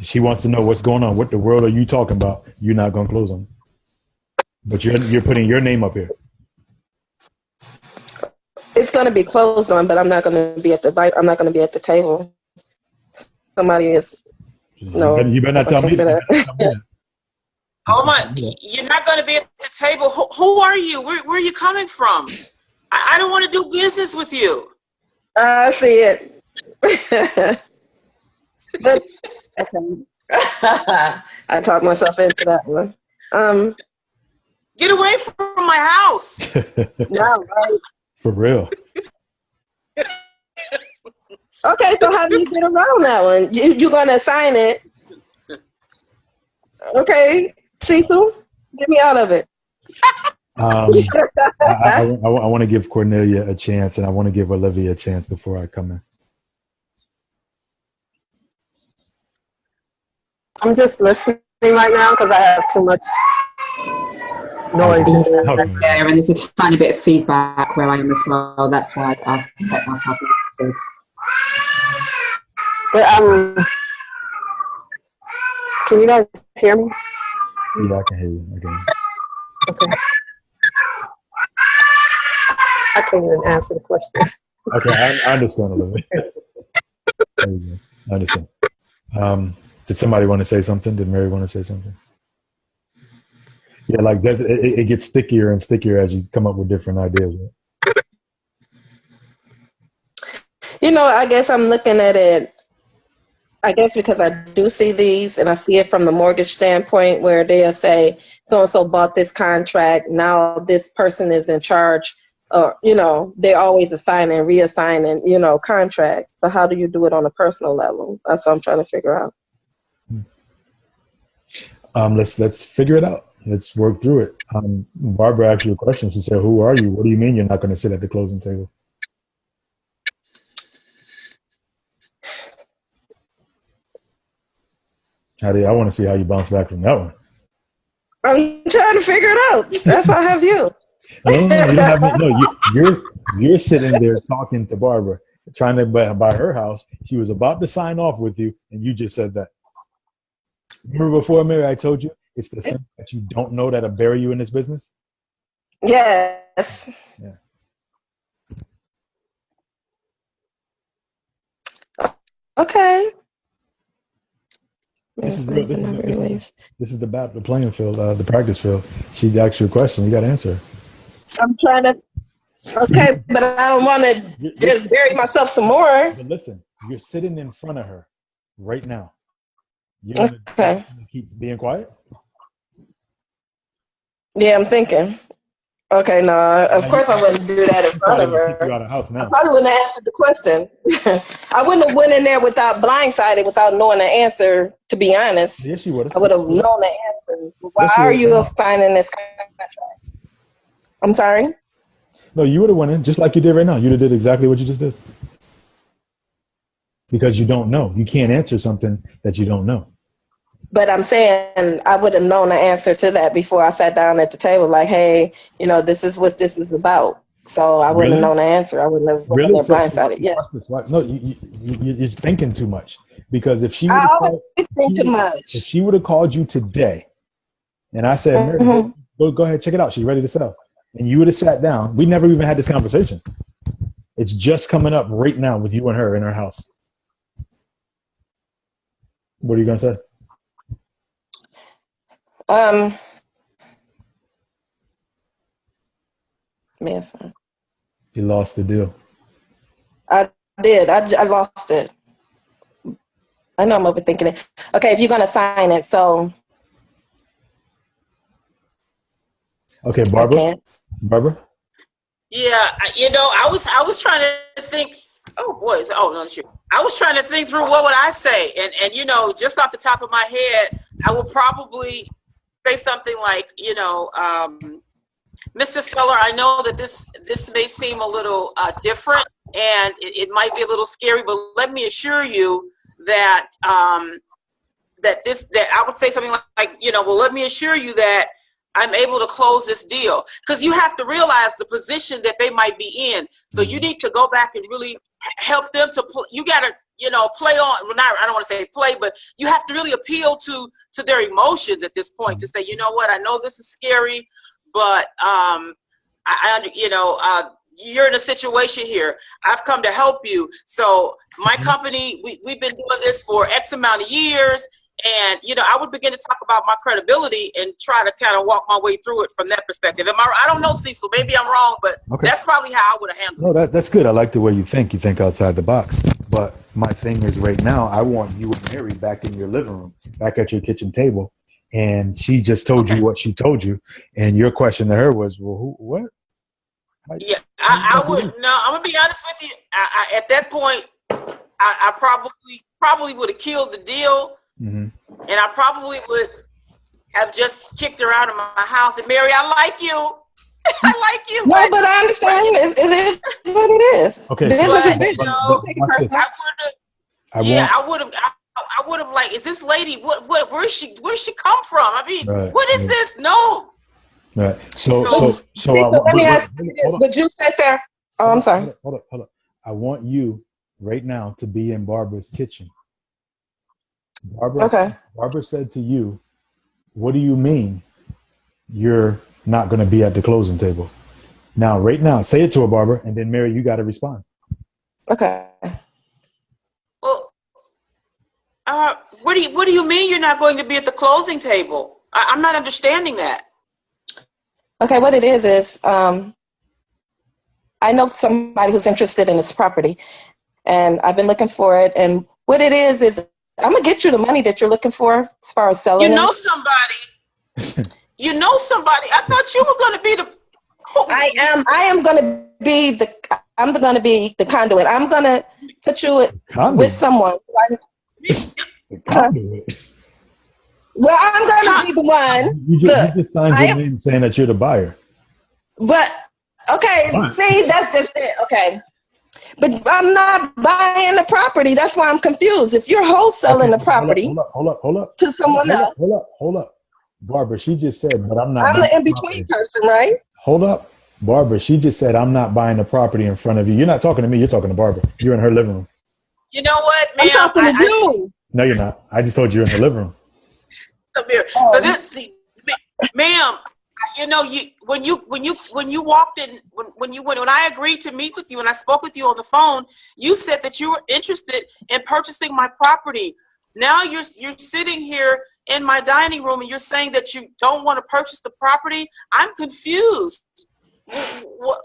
A: She wants to know what's going on. What the world are you talking about? You're not going to close them. But you're putting your name up here.
E: It's going to be closed on, but I'm not going to be at the table. Somebody is. No,
A: you better not tell me that.
D: Oh my! You're not going to be at the table. Who are you? Where are you coming from? I don't want to do business with you.
E: I see it. But, okay. I talked myself into that one.
D: Get away from my house.
E: Yeah, right.
A: For real.
E: Okay, so how do you get around that one? You're going to assign it. Okay, Cecil, get me out of it.
A: I want to give Cornelia a chance, and I want to give Olivia a chance before I come in.
B: I'm just listening right now because I have too much noise.
A: Okay.
C: Yeah, and there's a tiny bit of feedback where I am as well. That's why I've kept myself good.
B: But can you guys hear me?
A: Yeah, I can hear you.
B: Okay. I can't even answer the question.
A: Okay, I understand, Olivia. There you go. I understand. Did somebody want to say something? Did Mary want to say something? Yeah, like it gets stickier and stickier as you come up with different ideas. Right?
E: You know, I guess I'm looking at it, I guess because I do see these and I see it from the mortgage standpoint where they'll say so-and-so bought this contract, now this person is in charge, or, you know, they're always assigning, reassigning, you know, contracts. But how do you do it on a personal level? That's what I'm trying to figure out.
A: Let's figure it out. Let's work through it. Barbara asked you a question. She said, "Who are you? What do you mean you're not going to sit at the closing table?" I want to see how you bounce back from that one.
E: I'm trying to figure it out. That's why I have you.
A: No, you don't have me. No, you're sitting there talking to Barbara, trying to buy her house. She was about to sign off with you, and you just said that. Remember before, Mary, I told you it's the thing that you don't know that'll bury you in this business?
E: Yes.
A: Yeah.
E: Okay.
A: This is the battle, the playing field, the practice field. She asked you a question. You got to answer.
E: I'm trying to. Okay, but I don't want to just bury myself some more.
A: But listen, you're sitting in front of her right now. You're gonna keep being quiet?
E: Yeah, I'm thinking. Okay, no, of course I wouldn't do that in front of her.
A: Kick you out of the house now.
E: I probably wouldn't have answered the question. I wouldn't have went in there without blindsided, without knowing the answer, to be honest.
A: Yes, you would have.
E: I would have known the answer. Why are you assigning this contract? I'm sorry?
A: No, you would have went in just like you did right now. You would have did exactly what you just did. Because you don't know. You can't answer something that you don't know.
E: But I'm saying I would have known the answer to that before I sat down at the table. Like, hey, you know, this is what this is about. So I wouldn't have known the answer. I wouldn't have been blindsided. Yeah.
A: No, you're thinking too much. Because if she would have called you today, and I said, Mary, go ahead, check it out. She's ready to sell. And you would have sat down. We never even had this conversation. It's just coming up right now with you and her in her house. What are you going to say?
E: Man,
A: You lost the deal.
E: I did. I lost it. I know I'm overthinking it. Okay, if you're going to sign it, so.
A: Okay, Barbara?
D: Yeah, I was trying to think. Oh boy! Oh no, shoot. I was trying to think through what would I say, and just off the top of my head, I would probably say something like, Mr. Seller, I know that this may seem a little different, and it might be a little scary, but let me assure you that that I would say something like, well, let me assure you that I'm able to close this deal, because you have to realize the position that they might be in. So you need to go back and really help them to. You gotta play on, well, not, I don't want to say play, but you have to really appeal to their emotions at this point to say, you know what, I know this is scary, but you're in a situation here. I've come to help you. So my company, we've been doing this for X amount of years. And, I would begin to talk about my credibility and try to kind of walk my way through it from that perspective. I don't know, Cecil, maybe I'm wrong, but that's probably how I would have handled it.
A: No, that's good. I like the way you think. You think outside the box. But my thing is right now, I want you and Mary back in your living room, back at your kitchen table. And she just told you what she told you. And your question to her was, well, what?
D: Yeah, I would. No, I'm going to be honest with you. At that point, I probably would have killed the deal. Mm-hmm. And I probably would have just kicked her out of my house. And Mary, I like you. I like you.
E: No, but I understand. It is what it is.
A: Okay.
E: Business is business.
D: I would have like, is this lady? Where does she come from? I mean, what is this? No.
A: Right. So
E: let me ask you this. Would you sit there? Oh, I'm sorry.
A: Hold up. I want you right now to be in Barbara's kitchen. Barbara said to you, what do you mean you're not going to be at the closing table? Now, right now, say it to her, Barbara, and then Mary, you got to respond.
E: Okay.
D: Well, what do you mean you're not going to be at the closing table? I'm not understanding that.
E: Okay, what it is I know somebody who's interested in this property, and I've been looking for it. And what it is I'm gonna get you the money that you're looking for as far as selling.
D: You know somebody. You know somebody. I thought you were gonna be the.
E: I am gonna be the. I'm gonna be the conduit. I'm gonna put you with someone.
A: The conduit.
E: Well, I'm gonna be the one.
A: You just signed your name saying that you're the buyer.
E: But okay, see, that's just it. Okay. But I'm not buying the property. That's why I'm confused. If you're wholesaling the property
A: hold up.
E: to someone else.
A: Hold up. Barbara, she just said, but I'm not.
E: I'm the in-between person, right?
A: Hold up. Barbara, she just said, I'm not buying the property in front of you. You're not talking to me. You're talking to Barbara. You're in her living room.
D: You know what, ma'am?
E: I'm talking to you.
A: No, you're not. I just told you you're in her living room.
D: So this, ma'am, when you walked in, when I agreed to meet with you and I spoke with you on the phone, you said that you were interested in purchasing my property. Now you're sitting here in my dining room and you're saying that you don't want to purchase the property. I'm confused.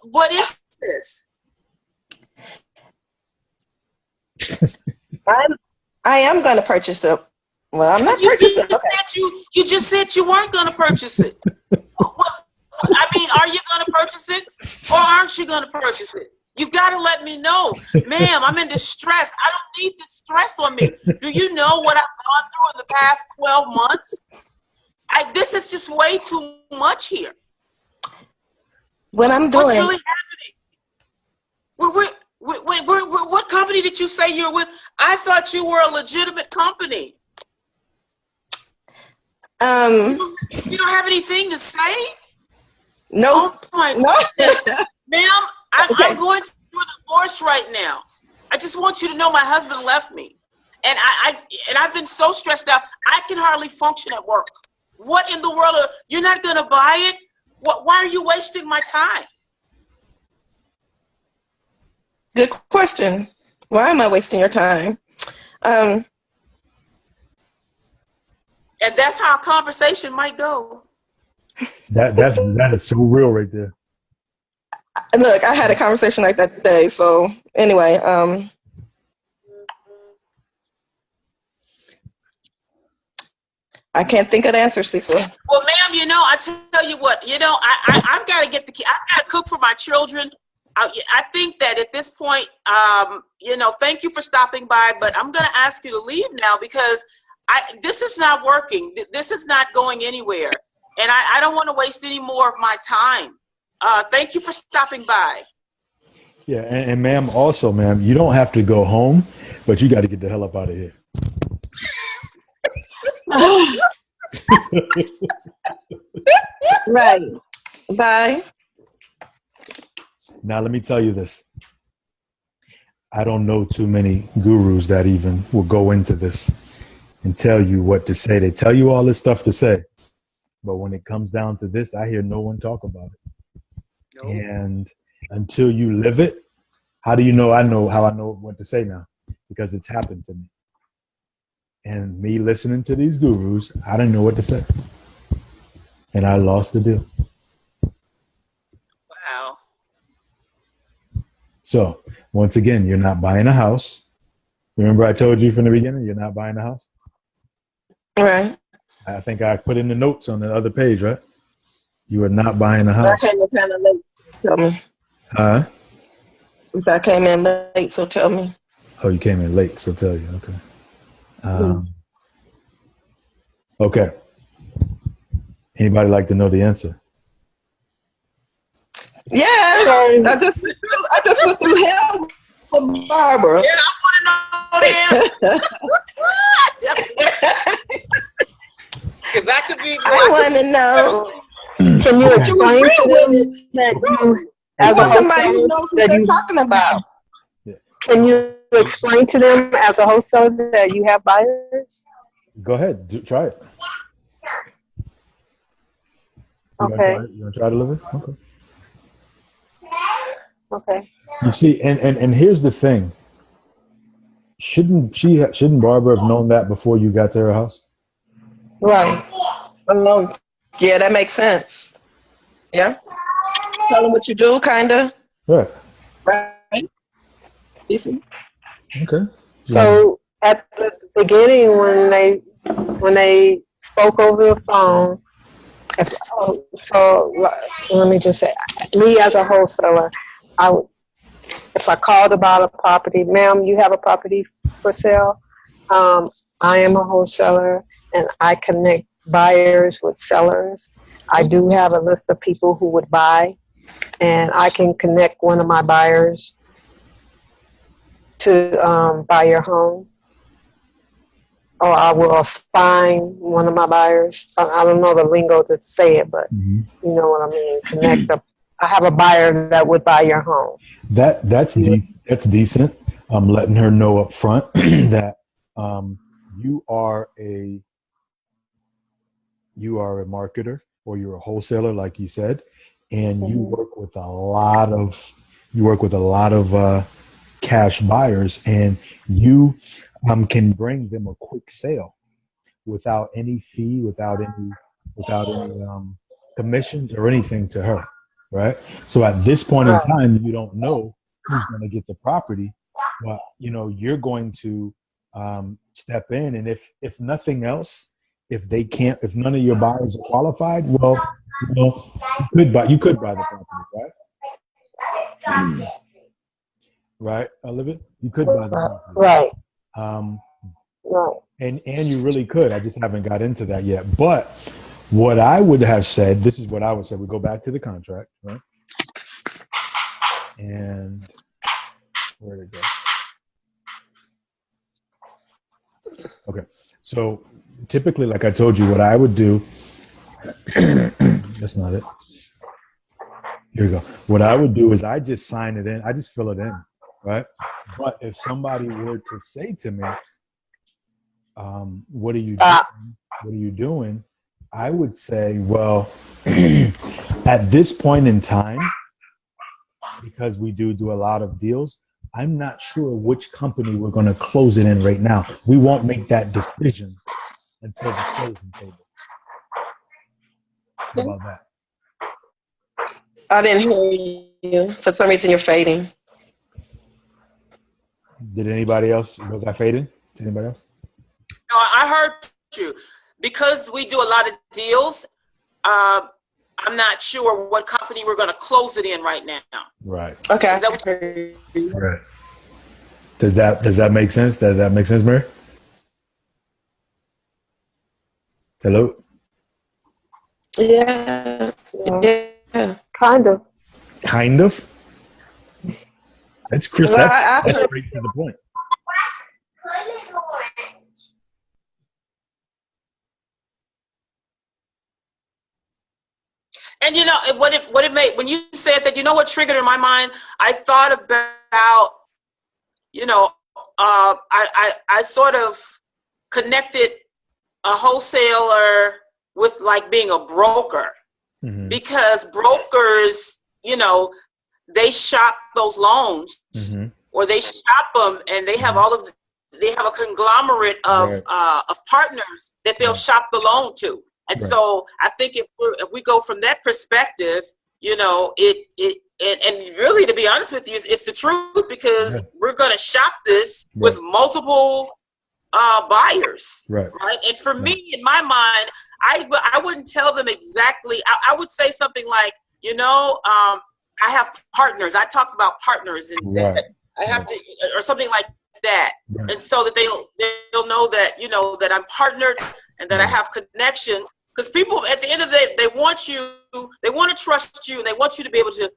D: What is this?
E: I am going to purchase it. Well, I'm not purchasing it.
D: You just said you weren't going to purchase it. I mean, are you going to purchase it or aren't you going to purchase it? You've got to let me know. Ma'am, I'm in distress. I don't need this stress on me. Do you know what I've gone through in the past 12 months? This is just way too much here.
E: What I'm doing.
D: What's really happening? What company did you say you're with? I thought you were a legitimate company. You don't have anything to say?
E: No.
D: Oh my goodness. Ma'am, I'm going through a divorce right now. I just want you to know my husband left me. And I've been so stressed out, I can hardly function at work. What in the world? You're not going to buy it? Why are you wasting my time?
E: Good question. Why am I wasting your time?
D: And that's how a conversation might go.
A: That is so real right there.
E: Look, I had a conversation like that today. So anyway, I can't think of the answer, Cecil.
D: Well, ma'am, I tell you what, I've got to I've got to cook for my children. I think that at this point, thank you for stopping by, but I'm going to ask you to leave now because this is not working. This is not going anywhere. And I don't want to waste any more of my time. Thank you for stopping by.
A: Yeah, and ma'am, also, ma'am, you don't have to go home, but you got to get the hell up out of here.
E: Right. Bye.
A: Now, let me tell you this. I don't know too many gurus that even will go into this and tell you what to say. They tell you all this stuff to say, but when it comes down to this, I hear no one talk about it.
D: Nope.
A: And until you live it, how do you know? I know how I know what to say now, because it's happened to me. And me listening to these gurus, I didn't know what to say, and I lost the deal.
D: Wow.
A: So once again, you're not buying a house. Remember I told you from the beginning, you're not buying a house?
E: Right.
A: I think I put in the notes on the other page, right? You are not buying a
E: I
A: house.
E: came in kind of late. Tell me.
A: Huh?
E: If I came in late, so tell me.
A: Oh, you came in late, so tell you. Okay. Okay. Anybody like to know the answer?
E: Yeah, I just went through hell with Barbara.
D: Yeah, I want to know the answer. Because that could be.
E: I want to know.
B: Can you
A: Okay.
B: explain to them that you,
E: I
B: as a
E: want somebody who
B: wholesaler,
E: knows what
B: that
E: they're
B: you,
E: talking about.
B: can you explain to them as a wholesaler that you have buyers?
A: Go ahead. Try it. You
B: Okay.
A: gonna try to live it? Okay.
B: Okay.
A: You see, and here's the thing. Shouldn't Barbara have known that before you got to her house?
B: Right.
E: Yeah, that makes sense. Yeah. Tell them what you do, kind of.
A: Right.
E: Right? You see?
A: Okay.
B: So at the beginning, when they spoke over the phone, so let me just say, me as a wholesaler, if I called about a property, ma'am, you have a property for sale. I am a wholesaler, and I connect buyers with sellers. I do have a list of people who would buy, and I can connect one of my buyers to buy your home, or I will assign one of my buyers. I don't know the lingo to say it, but
A: Mm-hmm.
B: you know what I mean. I have a buyer that would buy your home.
A: That's decent. I'm letting her know up front that you are a marketer, or you're a wholesaler, like you said, and you work with a lot of cash buyers, and you can bring them a quick sale without any fee, without any commissions or anything to her, right? So at this point in time, you don't know who's going to get the property, but you're going to step in, and if nothing else, if none of your buyers are qualified, well, you could buy the property, right? Right, Olivia? You could buy the property.
B: Right.
A: Right. And you really could. I just haven't got into that yet. But what I would have said, this is what I would say. We go back to the contract, right? And where'd it go? Okay. So typically, like I told you, what I would do, that's not it. Here we go. What I would do is I just sign it in. I just fill it in, right? But if somebody were to say to me, what are you doing? What are you doing? I would say, well, at this point in time, because we do a lot of deals, I'm not sure which company we're going to close it in right now. We won't make that decision until the closing table. How about that?
E: I didn't hear you. For some reason, you're fading.
A: Did anybody else? Was I fading? Did anybody else?
D: No, I heard you. Because we do a lot of deals, I'm not sure what company we're going to close it in right now.
A: Right.
E: Okay.
D: Is that what
A: Right. Does that make sense? Does that make sense, Mary? Hello?
E: Yeah. Yeah.
B: Kind of.
A: Kind of? That's Chris.
E: Well,
A: That's straight to the point.
D: And what it made, when you said that, what triggered in my mind, I thought about, I sort of connected a wholesaler with like being a broker, because brokers, they shop those loans, or they shop them, and they have they have a conglomerate of partners that they'll shop the loan to. And so I think if we go from that perspective, and really, to be honest with you, it's the truth, because we're going to shop this with multiple buyers, right? And for me, in my mind, I wouldn't tell them exactly. I would say something like, I have partners. I talked about partners, and that I have to, or something like that, and so that they'll know that that I'm partnered and that I have connections. Because people, at the end of the day, they want to trust you, and they want you to be able to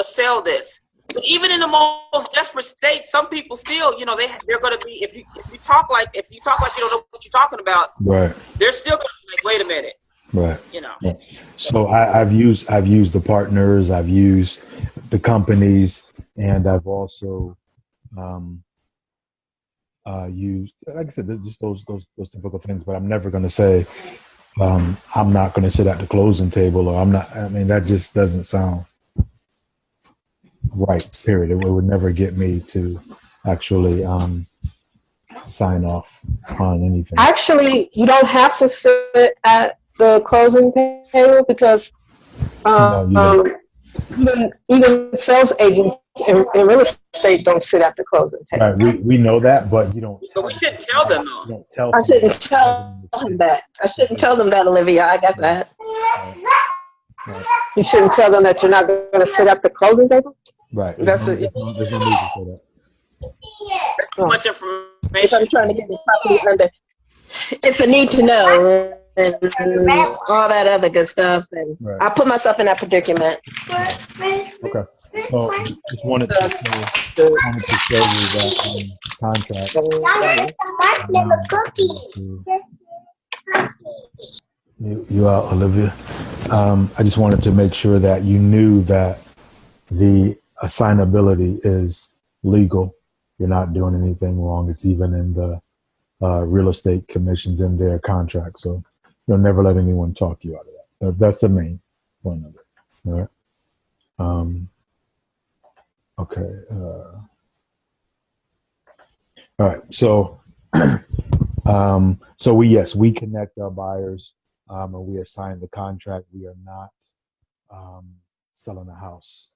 D: sell this. But even in the most desperate state, some people still, they're going to be, if you talk like you don't know what you're talking about, they're still going to be like, wait a minute,
A: So I've used the partners, I've used the companies, and I've also used, like I said, just those typical things. But I'm never going to say I'm not going to sit at the closing table, or I'm not. I mean, that just doesn't sound right. Period. It would never get me to actually sign off on anything.
B: Actually, you don't have to sit at the closing table, because even sales agents in real estate don't sit at the closing table.
A: Right. We know that, but you don't.
D: But we shouldn't tell them though.
A: You don't tell.
E: I shouldn't tell them that. I shouldn't tell them that, Olivia. I got that.
A: Right.
B: You shouldn't tell them that you're not going to sit at the closing table.
A: Right.
B: That's
A: there's no need to say that.
D: That's too much
E: If
D: information.
E: I'm trying to get the property under, it's a need to know, and all that other good stuff. And I put myself in that predicament.
A: Okay. So just wanted to show you that contract. You out, Olivia. I just wanted to make sure that you knew that the assignability is legal. You're not doing anything wrong. It's even in the real estate commissions in their contract. So you'll never let anyone talk you out of that. That's the main point of it. All right. Okay. All right. So, we connect our buyers, and we assign the contract. We are not selling a house.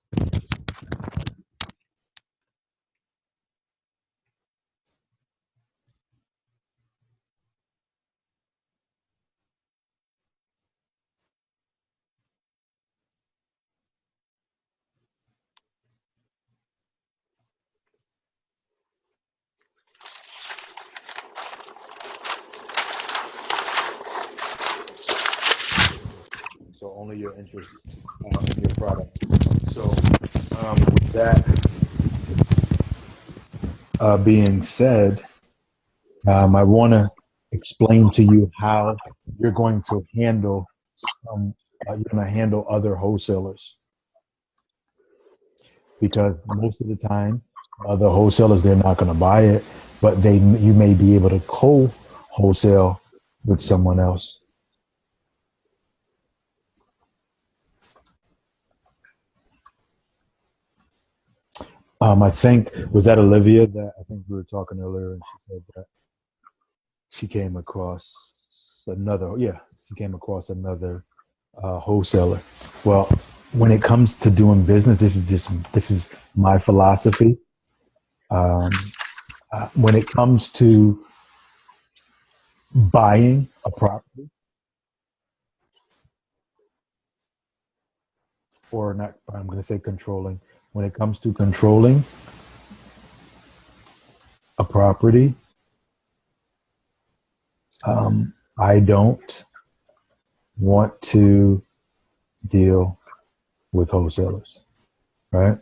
A: So only your interest in your product. So with that being said, I want to explain to you how you're going to handle other wholesalers, because most of the time other wholesalers, they're not going to buy it, but you may be able to co-wholesale with someone else. I think, was that Olivia that I think we were talking earlier, and she said that she came across another wholesaler. Well, when it comes to doing business, this is my philosophy. When it comes to buying a property, or not, I'm going to say controlling. When it comes to controlling a property, I don't want to deal with wholesalers, right?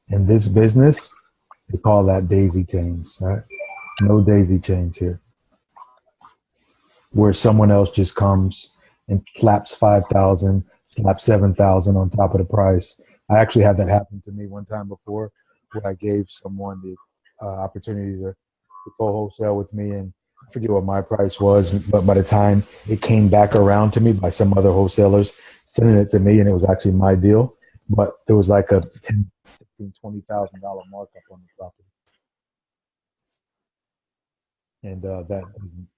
A: In this business, they call that daisy chains, right? No daisy chains here, where someone else just comes and slaps 5,000, slaps 7,000 on top of the price, I actually had that happen to me one time before, where I gave someone the opportunity to co-wholesale with me, and I forget what my price was, but by the time it came back around to me by some other wholesalers sending it to me, and it was actually my deal, but there was like a $20,000 markup on the property, and that doesn't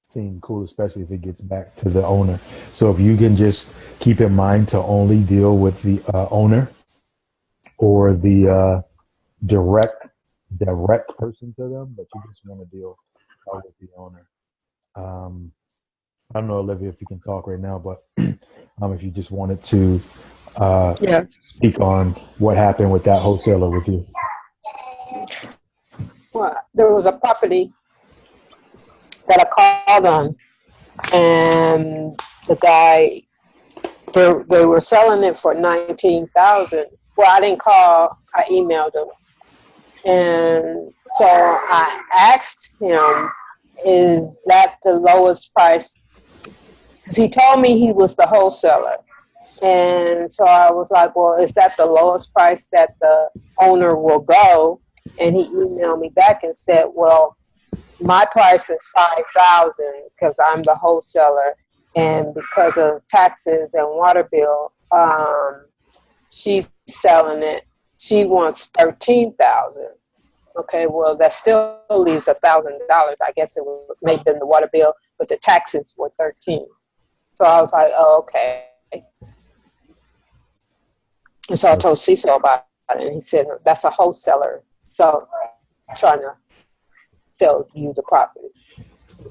A: seem cool, especially if it gets back to the owner. So if you can just keep in mind to only deal with the owner or the direct person to them, but you just want to deal with the owner. I don't know, Olivia, if you can talk right now, but if you just wanted to
B: Yeah.
A: speak on what happened with that wholesaler with you.
B: Well, there was a property that I called on, and the guy, they were selling it for $19,000. Well, I didn't call, I emailed him. And so I asked him, is that the lowest price? Because he told me he was the wholesaler. And so I was like, well, is that the lowest price that the owner will go? And he emailed me back and said, well, my price is $5,000 because I'm the wholesaler. And because of taxes and water bill, she's selling it. She wants $13,000. Okay, well, that still leaves $1,000. I guess it may have been the water bill, but the taxes were $13,000. So I was like, oh, okay. And so I told Cecil about it, and he said, that's a wholesaler. So I'm trying to sell you the property.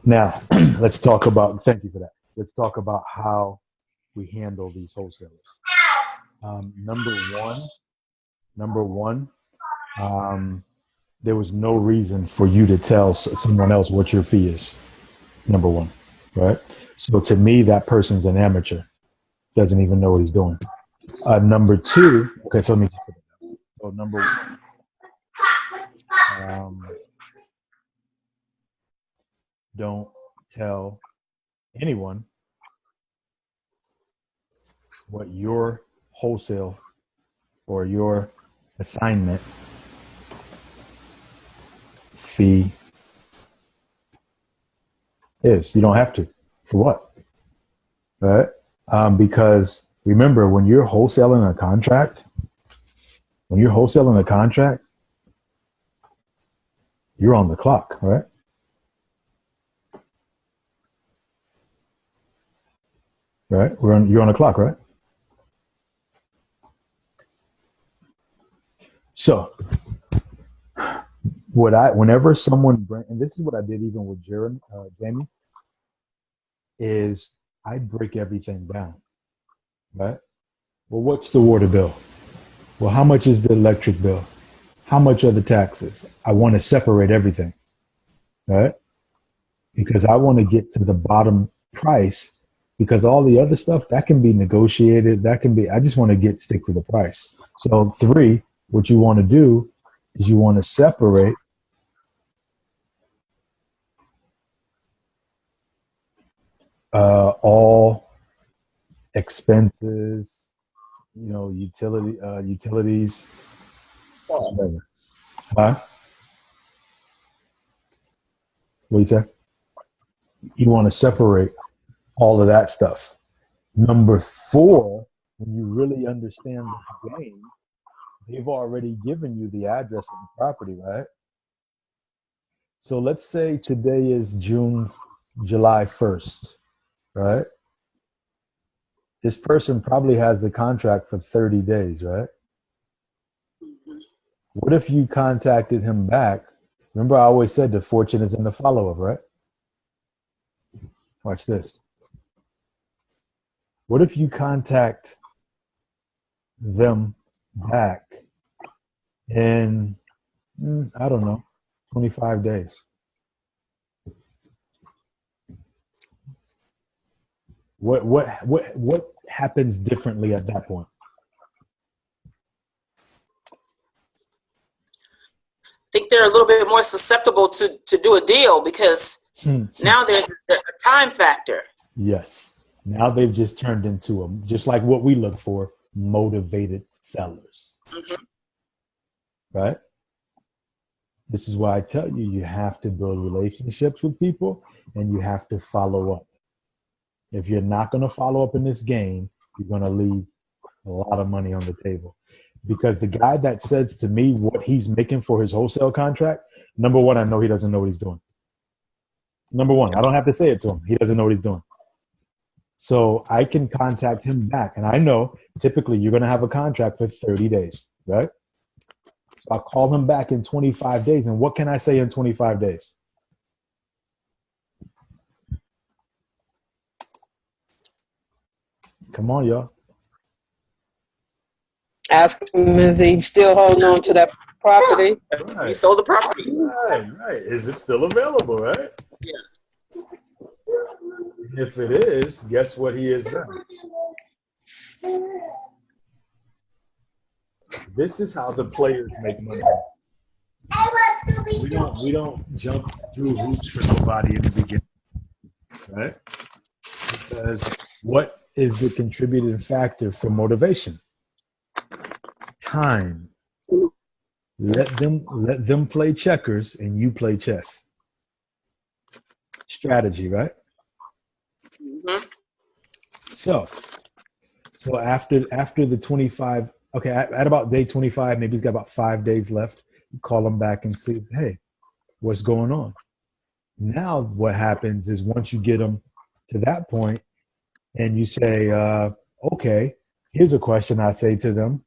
A: Now, let's talk about, thank you for that. Let's talk about how we handle these wholesalers. Number one, there was no reason for you to tell someone else what your fee is. Number one, right? So to me, that person's an amateur. Doesn't even know what he's doing. Number two, okay, so let me just put it down. So number one, don't tell anyone what your wholesale or your assignment fee is. You don't have to. For what? All right? Because remember, when you're wholesaling a contract, you're on the clock, right? Right? You're on the clock, right? So, whenever someone and this is what I did even with Jamie, is I break everything down, right? Well, what's the water bill? Well, how much is the electric bill? How much are the taxes? I want to separate everything, right? Because I want to get to the bottom price, because all the other stuff that can be negotiated, I just want to stick to the price. So 3, what you want to do is you want to separate all expenses, utilities. Whatever. Huh? What do you say? You want to separate all of that stuff. Number 4, when you really understand the game, they've already given you the address of the property, right? So let's say today is July 1st, right? This person probably has the contract for 30 days, right? What if you contacted him back? Remember, I always said the fortune is in the follow-up, right? Watch this. What if you contact them back in, I don't know, 25 days? What happens differently at that point?
D: I think they're a little bit more susceptible to do a deal, because now there's a time factor.
A: Yes. Now they've just turned into just like what we look for motivated sellers. Right? This is why I tell you, you have to build relationships with people and you have to follow up. If you're not going to follow up in this game, you're going to leave a lot of money on the table. Because the guy that says to me what he's making for his wholesale contract, number one, I know he doesn't know what he's doing. Number one, I don't have to say it to him. He doesn't know what he's doing. So I can contact him back. And I know typically you're going to have a contract for 30 days, right? So I'll call him back in 25 days. And what can I say in 25 days? Come on, y'all.
B: Ask him, is he still holding on to that property?
A: Right.
D: You sold the property.
A: Right. Is it still available, right?
D: Yeah.
A: If it is, guess what he is now? This is how the players make money. We don't jump through hoops for nobody in the beginning, right? Because what is the contributing factor for motivation? Time. Let them play checkers and you play chess. Strategy, right?
D: Mm-hmm.
A: So after the 25, okay, at about day 25, maybe he's got about 5 days left. You call him back and see, hey, what's going on? Now what happens is once you get them to that point and you say, okay, here's a question I say to them.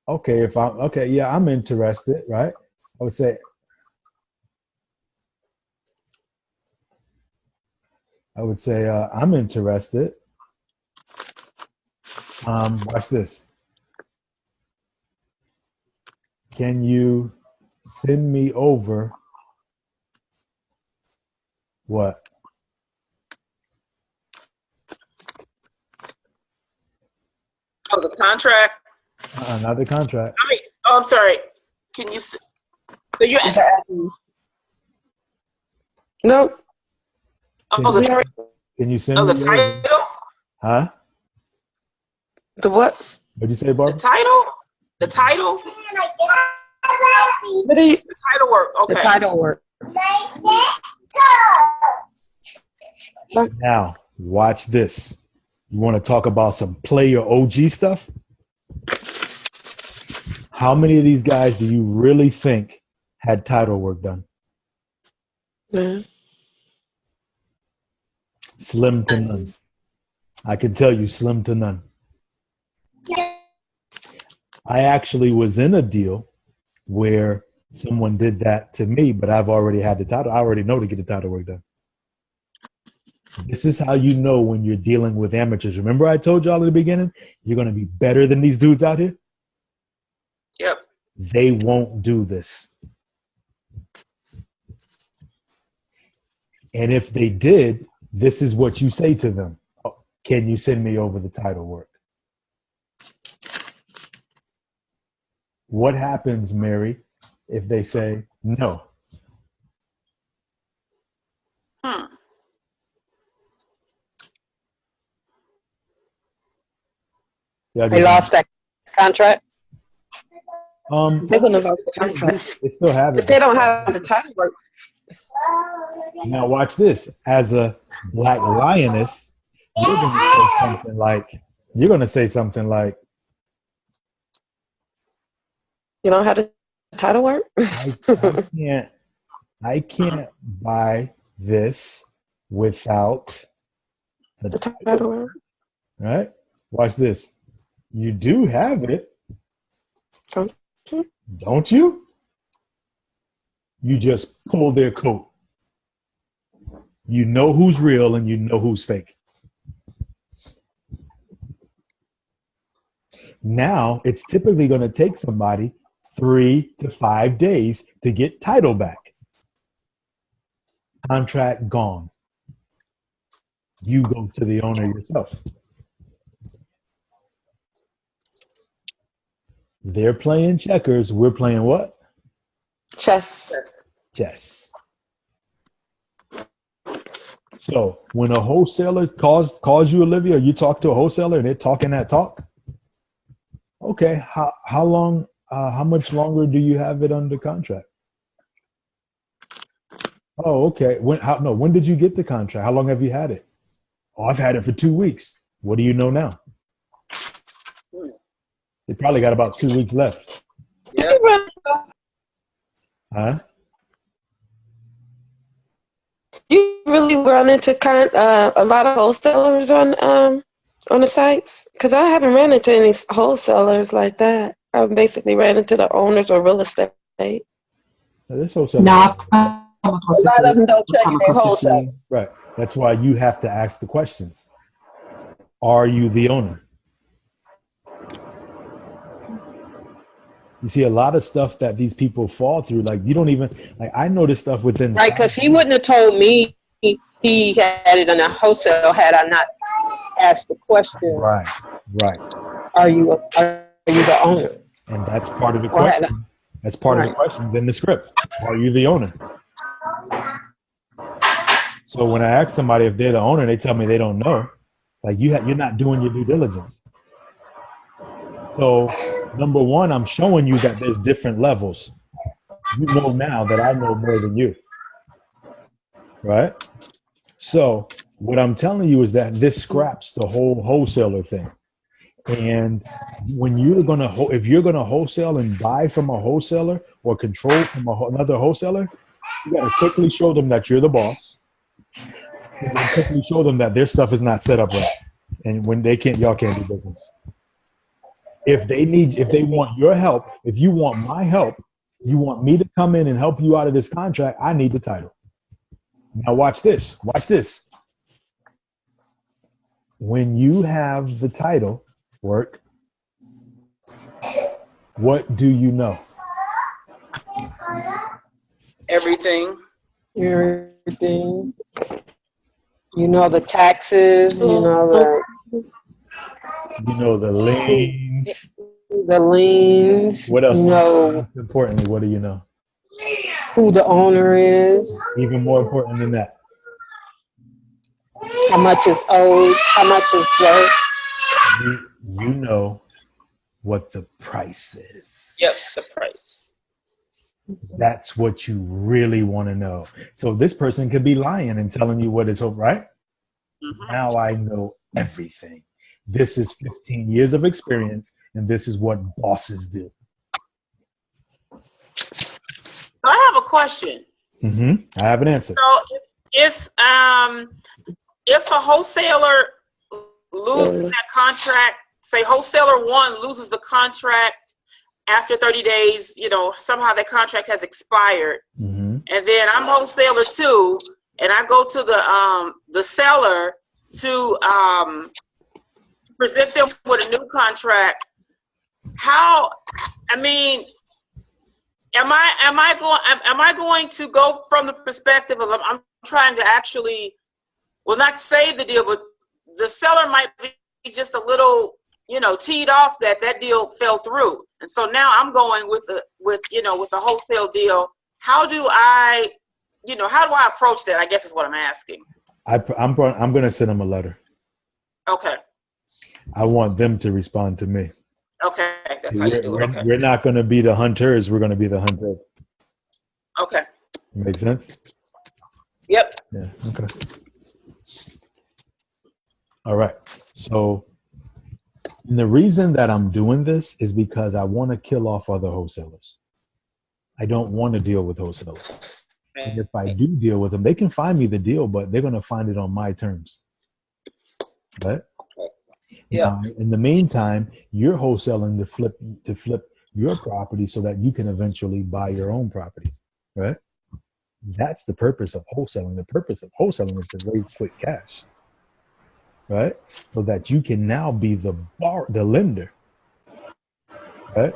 A: Okay, I'm interested, right? I would say, I'm interested. Watch this. Can you send me over what?
D: Oh, the contract.
A: Not the contract.
D: I mean, oh, I'm sorry. Can you? So you?
E: No.
A: Can you send
D: the
A: me
D: title?
A: over? Huh?
E: The what?
A: What'd you say, Barbara?
D: The title? The title? The title work. Okay.
B: The title work.
A: Now, watch this. You want to talk about some player OG stuff? How many of these guys do you really think had title work done?
E: Mm-hmm.
A: Slim to none. I can tell you, slim to none. I actually was in a deal where someone did that to me, but I've already had the title. I already know to get the title work done. This is how you know when you're dealing with amateurs. Remember I told y'all at the beginning, you're going to be better than these dudes out here?
D: Yep.
A: They won't do this. And if they did, this is what you say to them. Oh, can you send me over the title work? What happens, Mary, if they say no?
B: They lost that contract?
E: They're gonna lose the contract.
A: They still have it.
E: If they don't have the title work.
A: Now watch this. As a black lioness, you're gonna say something like,
E: You don't have the title work?
A: I can't buy this without
E: The title work.
A: right? Watch this. You do have it, don't you? You just pull their coat. You know who's real and you know who's fake. Now, it's typically going to take somebody 3 to 5 days to get title back. Contract gone. You go to the owner yourself. They're playing checkers. We're playing what?
E: Chess.
A: Chess. So when a wholesaler calls you, Olivia, you talk to a wholesaler and they're talking that talk. Okay, how long? How much longer do you have it under contract? Oh, okay. When did you get the contract? How long have you had it? Oh, I've had it for 2 weeks. What do you know now? They probably got about 2 weeks left.
E: Yeah.
A: Huh?
E: You really run into a lot of wholesalers on the sites? Because I haven't ran into any wholesalers like that. I've basically ran into the owners or real estate.
A: This wholesaler.
C: No, I've come across
E: A lot of them don't check
C: come
E: their
C: across a
E: wholesale.
C: few.
A: Right. That's why you have to ask the questions. Are you the owner? You see a lot of stuff that these people fall through. Like you don't even like. I know this stuff within.
B: Right, because he wouldn't have told me he had it in a wholesale had I not asked the question.
A: Right. Right.
B: Are you the owner?
A: And that's part of the
B: Or had
A: question. That's part of the questions in the script. Are you the owner? So when I ask somebody if they're the owner, they tell me they don't know. Like you're not doing your due diligence. So number one, I'm showing you that there's different levels. You know now that I know more than you. Right? So what I'm telling you is that this scraps the whole wholesaler thing. And when if you're gonna wholesale and buy from a wholesaler or control from another wholesaler, you gotta quickly show them that you're the boss, and then quickly show them that their stuff is not set up right, and when y'all can't do business. If they want your help, if you want my help, you want me to come in and help you out of this contract, I need the title. Now watch this. Watch this. When you have the title, work, what do you know?
D: Everything.
B: Everything. You know the taxes. You know
A: the liens.
B: the liens.
A: What else?
B: You know
A: Most importantly, what do you know?
B: who the owner is.
A: Even more important than that.
B: How much is owed. How much is worth.
A: You know what the price is.
D: Yep, the price.
A: That's what you really want to know. So this person could be lying and telling you what is hope, right? Mm-hmm. Now I know everything. This is 15 years of experience, and this is what bosses do.
D: I have a question.
A: Mm-hmm. I have an answer.
D: So if a wholesaler loses that contract, say wholesaler 1 loses the contract after 30 days, somehow that contract has expired. Mm-hmm. And then I'm wholesaler 2, and I go to the seller to present them with a new contract. Am I going to go from the perspective of I'm trying to actually, well, not save the deal, but the seller might be just a little, teed off that deal fell through, and so now I'm going with the wholesale deal. How do I approach that? I guess is what I'm asking.
A: I'm going to send them a letter.
D: Okay.
A: I want them to respond to me.
D: Okay, that's how you do it. Okay.
A: We're not going to be the hunters. We're going to be the hunted.
D: Okay.
A: Make sense?
D: Yep.
A: Yeah. Okay. All right. So the reason that I'm doing this is because I want to kill off other wholesalers. I don't want to deal with wholesalers. And if I do deal with them, they can find me the deal, but they're going to find it on my terms. Right?
D: Yeah.
A: In the meantime, you're wholesaling to flip your property so that you can eventually buy your own properties, right? That's the purpose of wholesaling. The purpose of wholesaling is to raise quick cash, right? So that you can now be the lender, right?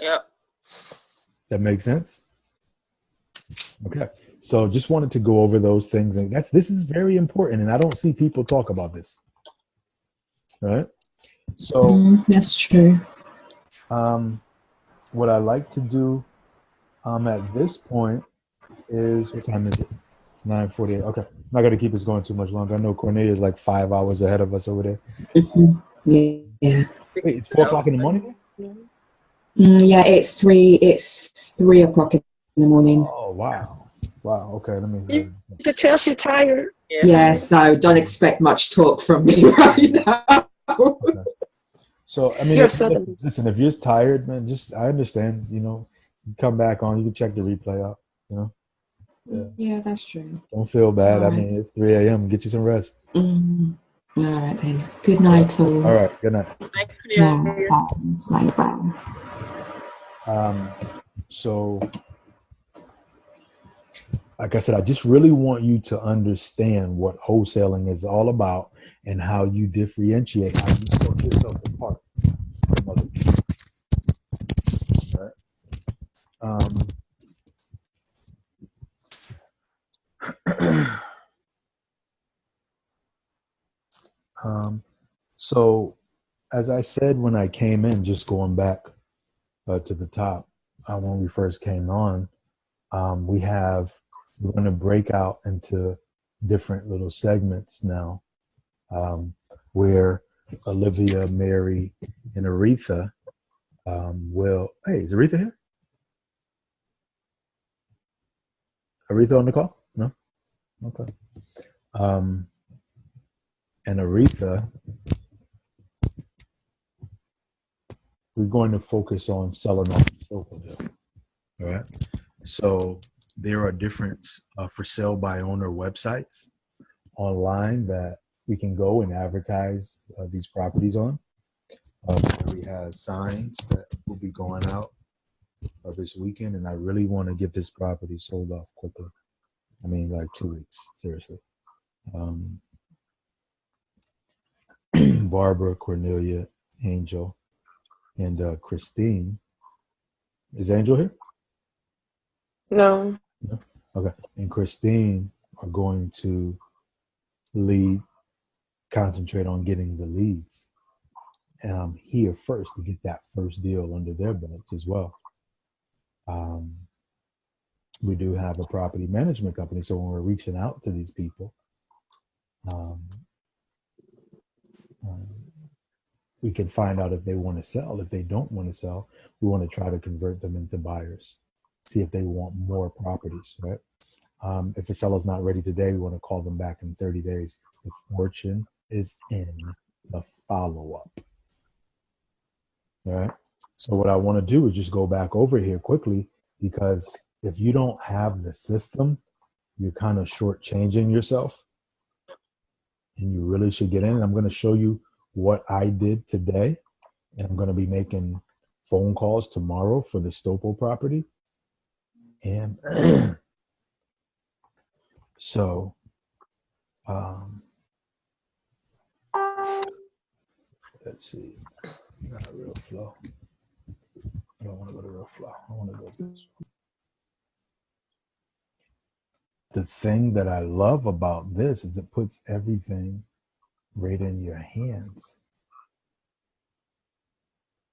D: Yep.
A: That makes sense. Okay. So just wanted to go over those things, and this is very important, and I don't see people talk about this. Right. So
C: that's true.
A: What I like to do at this point is, what time is it? 9:48. Okay, I'm not gonna keep this going too much longer. I know Cornelia is like 5 hours ahead of us over there.
C: Yeah.
A: Wait, it's 4 o'clock in the morning?
C: Yeah, it's 3 o'clock in the morning.
A: Oh wow. Wow. Okay, let me.
E: You could tell she's tired.
C: Yeah, so don't expect much talk from me right now.
A: Okay. So I mean,
E: You're Southern.
A: listen, if you're tired, man, I understand. You know, you come back on. You can check the replay out. You know.
C: Yeah, that's true.
A: Don't feel bad.
C: All
A: I mean, it's 3 a.m. Get you some rest.
C: All right then. Good night, all.
A: All right. Good night.
C: Bye bye.
A: So, like I said, I just really want you to understand what wholesaling is all about and how you differentiate, how you set yourself apart from other people. All right. So, as I said when I came in, just going back to the top, when we first came on, we're going to break out into different little segments now, where Olivia, Mary, and Aretha hey, is Aretha here? Aretha on the call? No? Okay. And Aretha, we're going to focus on selling off the sofa deal. All right. So there are different for sale by owner websites online that we can go and advertise these properties on. We have signs that will be going out this weekend, and I really want to get this property sold off quickly. I mean, like 2 weeks, seriously. Barbara, Cornelia, Angel, and Christine. Is Angel here?
E: No.
A: No? Okay. And Christine are going to concentrate on getting the leads. And I'm here first to get that first deal under their belts as well. We do have a property management company, so when we're reaching out to these people, we can find out if they want to sell. If they don't want to sell, we want to try to convert them into buyers, see if they want more properties, right? If a seller's not ready today, we want to call them back in 30 days. The fortune is in the follow-up. All right. So what I want to do is just go back over here quickly, because if you don't have the system, you're kind of shortchanging yourself, and you really should get in. And I'm going to show you what I did today, and I'm going to be making phone calls tomorrow for the Stopo property. And so, let's see. Not a real flow. I don't want to go to real flow. I want to go this one. The thing that I love about this is it puts everything right in your hands.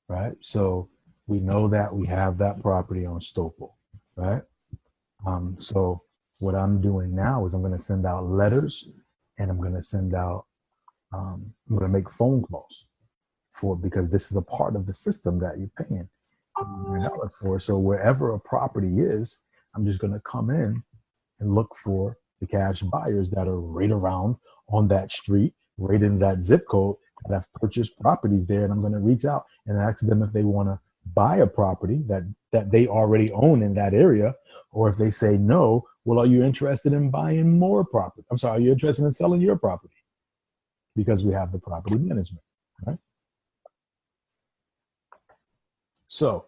A: Right? So we know that we have that property on Stopo, right? So what I'm doing now is I'm going to send out letters, and I'm going to send out, I'm going to make phone calls because this is a part of the system that you're paying $100 for. So wherever a property is, I'm just going to come in and look for the cash buyers that are right around on that street, right in that zip code, that have purchased properties there. And I'm going to reach out and ask them if they want to buy a property that they already own in that area. Or if they say no, well, are you interested in buying more property? I'm sorry, are you interested in selling your property? Because we have the property management, right? So,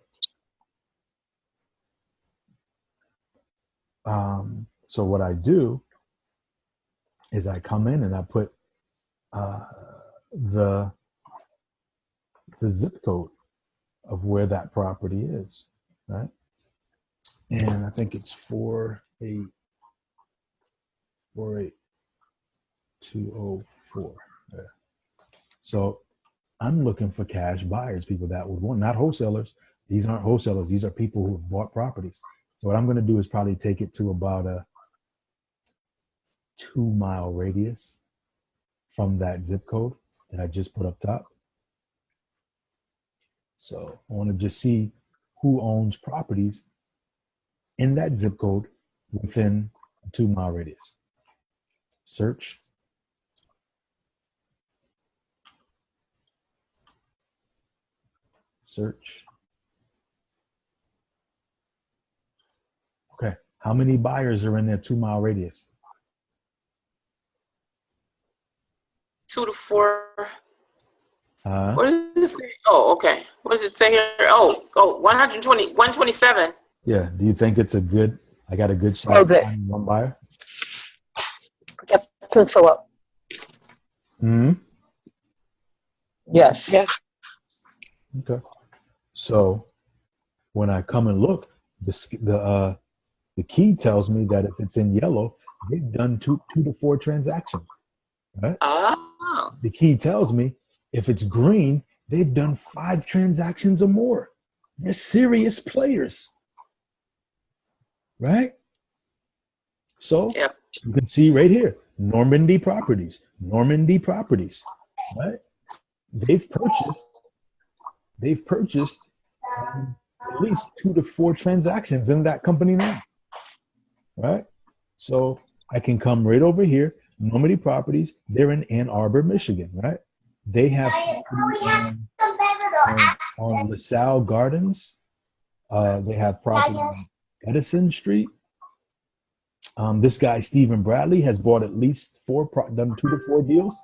A: so what I do is I come in and I put the zip code of where that property is, right? And I think it's 48204. Yeah. So I'm looking for cash buyers, people that would want, not wholesalers. These aren't wholesalers. These are people who have bought properties. So what I'm going to do is probably take it to about 2-mile radius from that zip code that I just put up top. So I want to just see who owns properties in that zip code within a 2-mile radius. Search. Search. Okay. How many buyers are in that 2-mile radius?
D: 2 to 4.
A: Huh?
D: What does it say? Oh, okay. What does it say here? Oh, 120, 127.
A: Yeah. Do you think it's a good, I got a good shot
B: Oh,
A: at
B: good.
A: finding one buyer?
B: Yep, pencil up.
A: Hmm.
B: Yes.
E: Yeah.
A: Okay. So when I come and look, the key tells me that if it's in yellow, they've done two to four transactions. Right?
D: Oh.
A: The key tells me if it's green, they've done 5 transactions or more. They're serious players. Right? So
D: Yep.
A: you can see right here, Normandy Properties. Right? They've purchased at least 2 to 4 transactions in that company name. Right? So I can come right over here, Normandy Properties. They're in Ann Arbor, Michigan, right? They have on LaSalle Gardens. They have property on Edison Street. This guy, Stephen Bradley, has bought at least done 2 to 4 deals.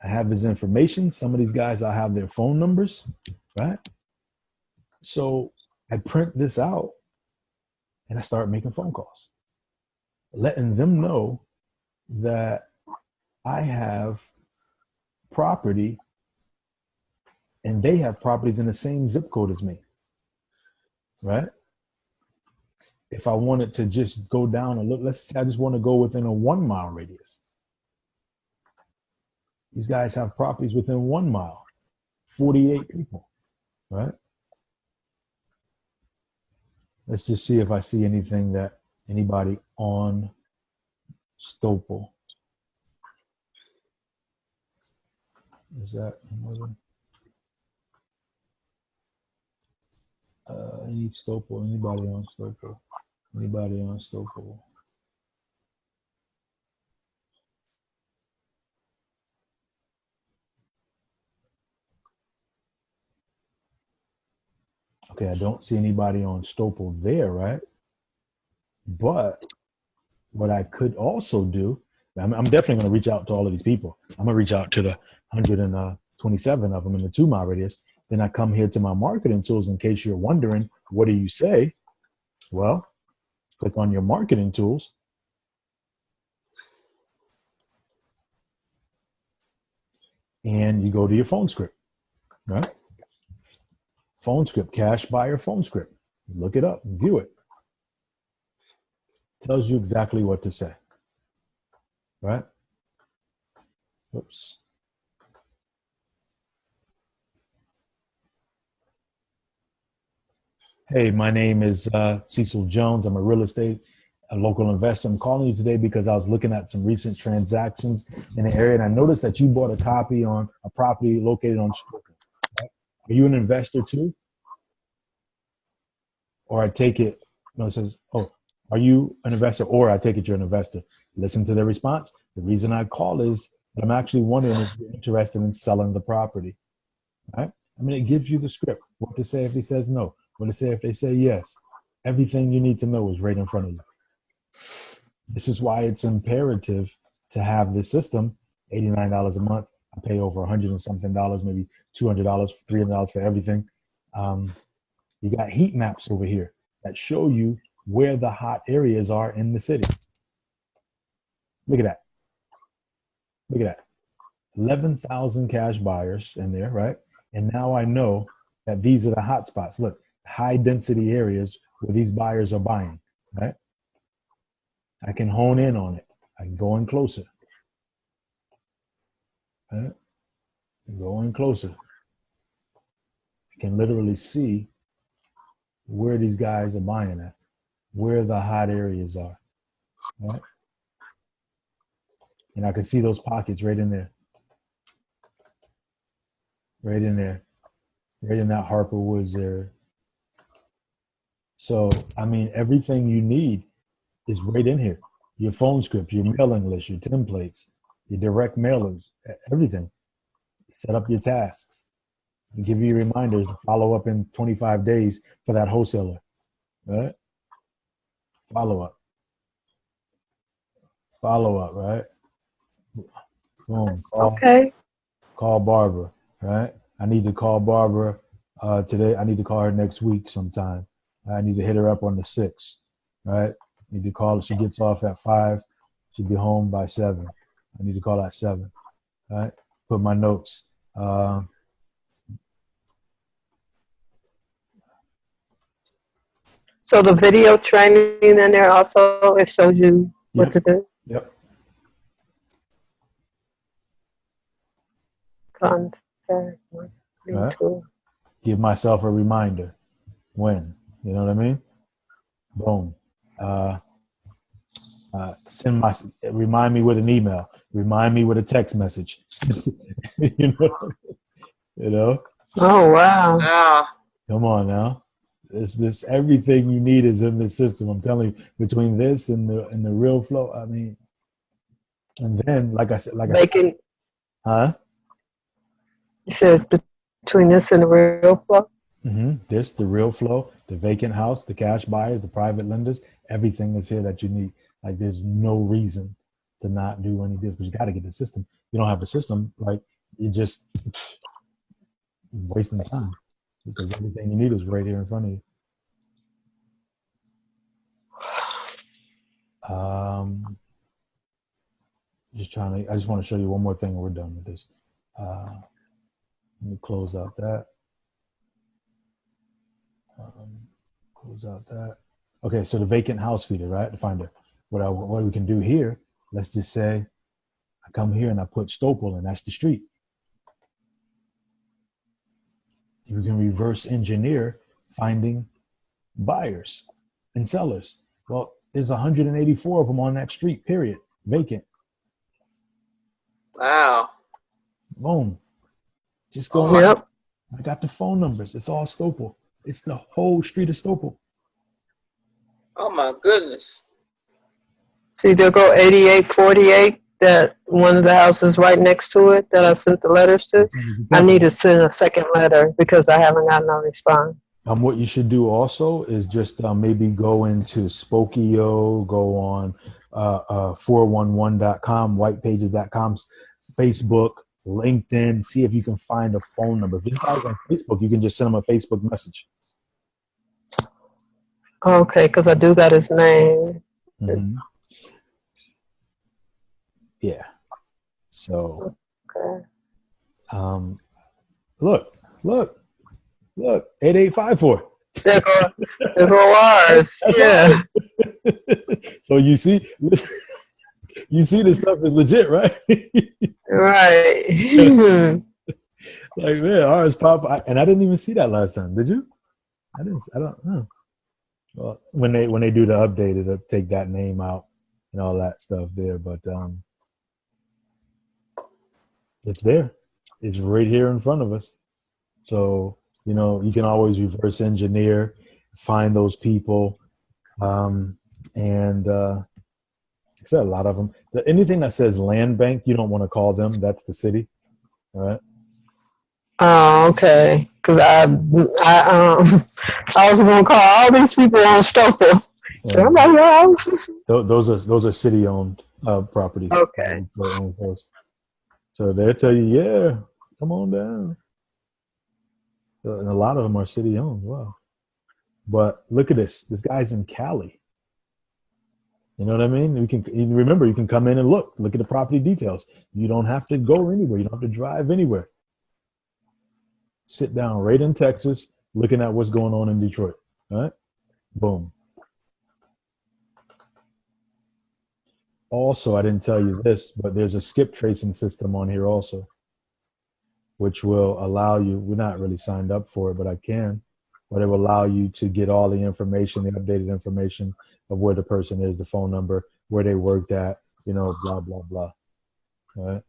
A: I have his information. Some of these guys, I have their phone numbers, right? So I print this out and I start making phone calls, letting them know that I have property and they have properties in the same zip code as me, right? If I wanted to just go down a little, let's say I just want to go within a 1-mile radius. These guys have properties within 1 mile, 48 people, right? Let's just see if I see anything that anybody on Stopel. Is that any Stopel? Anybody on Stopel? Anybody on Stopel? Okay, I don't see anybody on Stopel there, right? But what I could also do, I'm definitely going to reach out to all of these people. I'm going to reach out to the 127 of them in the 2-mile radius. Then I come here to my marketing tools. In case you're wondering, what do you say? Well, click on your marketing tools. And you go to your phone script, right? Phone script, cash buyer phone script. Look it up, view it. Tells you exactly what to say, right? Oops. Hey, my name is Cecil Jones. I'm a local investor. I'm calling you today because I was looking at some recent transactions in the area, and I noticed that you bought a property located on Strickland. Right? Are you an investor too? Or I take it, no, it says, oh, are you an investor? Or I take it you're an investor. Listen to their response. The reason I call is that I'm actually wondering if you're interested in selling the property. Right? I mean, it gives you the script. What to say if he says no. What to say if they say yes. Everything you need to know is right in front of you. This is why it's imperative to have this system. $89 a month. I pay over $100 and something, maybe $200, $300 for everything. You got heat maps over here that show you where the hot areas are in the city. Look at that. Look at that. 11,000 cash buyers in there, right? And now I know that these are the hot spots. Look, high density areas where these buyers are buying, right? I can hone in on it. I can go in closer. Right? Go in closer. I can literally see where these guys are buying at, where the hot areas are. right? And I can see those pockets right in there. Right in there. Right in that Harper Woods area. So, I mean, everything you need is right in here. Your phone scripts, your mailing list, your templates, your direct mailers, everything. Set up your tasks and give you reminders to follow up in 25 days for that wholesaler, right? Follow up, right? Boom.
B: Okay.
A: Call Barbara, right? I need to call Barbara today. I need to call her next week sometime. I need to hit her up on the 6th, right? I need to call her. She gets off at 5. She'll be home by 7. I need to call at 7, right? Put my notes.
B: So the video training in there also, it shows you what to do.
A: Yep.
B: Contact.
A: Right. Give myself a reminder. When? You know what I mean? Boom. Remind me with an email. Remind me with a text message. you know.
B: Oh wow.
D: Wow.
A: Come on now. This everything you need is in this system. I'm telling you, between this and the real flow. I mean, and then like I said, huh?
B: You said between this and the real flow.
A: This, the real flow, the vacant house, the cash buyers, the private lenders, everything is here that you need. Like there's no reason to not do any of this, but you got to get the system. You don't have the system, like you just wasting time because everything you need is right here in front of you. I just want to show you one more thing and we're done with this. Let me close out that. Okay, so the vacant house feeder, right? To find what we can do here, let's just say I come here and I put Stopel and that's the street. You can reverse engineer finding buyers and sellers. Well, there's 184 of them on that street, period. Vacant.
D: Wow.
A: Boom. Just go.
B: Yep.
A: I got the phone numbers. It's all Stopel. It's the whole street of Stopel.
D: Oh my goodness.
B: See, there go 8848. That one of the houses right next to it that I sent the letters to. I need to send a second letter because I haven't gotten no response.
A: What you should do also is just maybe go into Spokio, go on 411.com, whitepages.com, Facebook, LinkedIn, see if you can find a phone number. If this guy's on Facebook, you can just send him a Facebook message.
B: Okay, because I do got his name.
A: Mm-hmm. Yeah. So,
B: okay.
A: Look, 8854.
B: There go ours. Yeah.
A: So you see this stuff is legit, right?
B: Right.
A: Like, man, ours pop, and I didn't even see that last time. Did you? I don't know. Well, when they do the update, it'll take that name out and all that stuff there. But it's there. It's right here in front of us. So, you can always reverse engineer, find those people, and I said a lot of them. Anything that says land bank, you don't want to call them. That's the city, all right?
B: Oh, okay. Because I was going to call all these people on Stoffel. So I'm like, yeah,
A: those are city-owned properties.
B: Okay.
A: So they'll tell you, yeah, come on down. And a lot of them are city-owned. Wow. But look at this. This guy's in Cali. You know what I mean? You can come in and look at the property details. You don't have to go anywhere. You don't have to drive anywhere. Sit down right in Texas, looking at what's going on in Detroit. All right? Boom. Also, I didn't tell you this, but there's a skip tracing system on here also, which will allow you, we're not really signed up for it, but I can, but it will allow you to get all the information, the updated information of where the person is, the phone number, where they worked at, you know, blah, blah, blah. All right.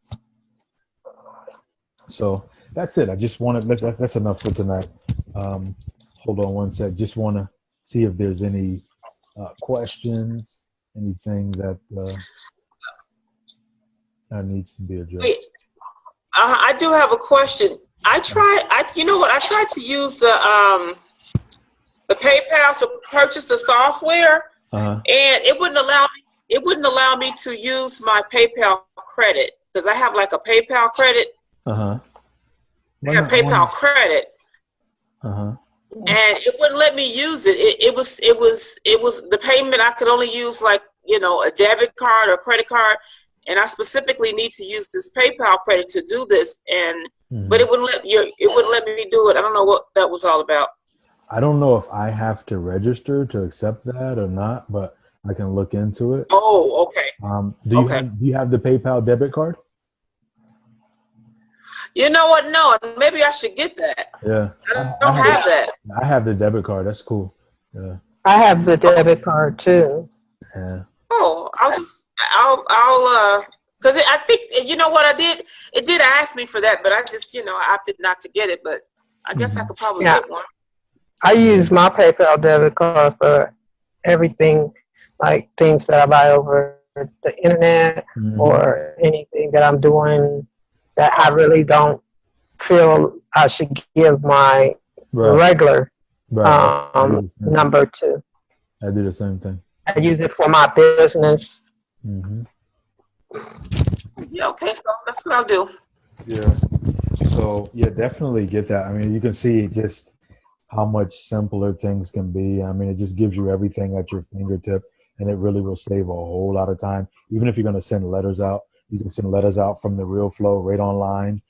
A: So that's it. I just wanted, that's enough for tonight. Hold on one sec. Just want to see if there's any questions, anything that needs to be addressed.
D: Wait, I do have a question. You know what? I tried to use the PayPal to purchase the software, and it wouldn't allow me to use my PayPal credit because I have like a PayPal credit. I have PayPal credit. And it wouldn't let me use it. It was the payment. I could only use like, you know, a debit card or credit card, and I specifically need to use this PayPal credit to do this. And but it wouldn't let me do it. I don't know what that was all about.
A: I don't know if I have to register to accept that or not, but I can look into it.
D: Oh, okay.
A: Do you have the PayPal debit card?
D: You know what? No, maybe I should get that.
A: Yeah.
D: I don't have that.
A: I have the debit card. That's cool. Yeah.
B: I have the debit card too.
A: Yeah.
D: Oh, because I think, you know what I did? It did ask me for that, but I just, you know, I opted not to get it, but I guess I could probably get one.
B: I use my PayPal debit card for everything, like things that I buy over the internet or anything that I'm doing that I really don't feel I should give my regular number to.
A: I do the same thing.
B: I use it for my business.
D: Yeah, okay, so that's what I'll do.
A: Yeah. So, yeah, definitely get that. I mean, you can see just how much simpler things can be. I mean, it just gives you everything at your fingertip, and it really will save a whole lot of time. Even if you're going to send letters out, you can send letters out from the Real Flow right online,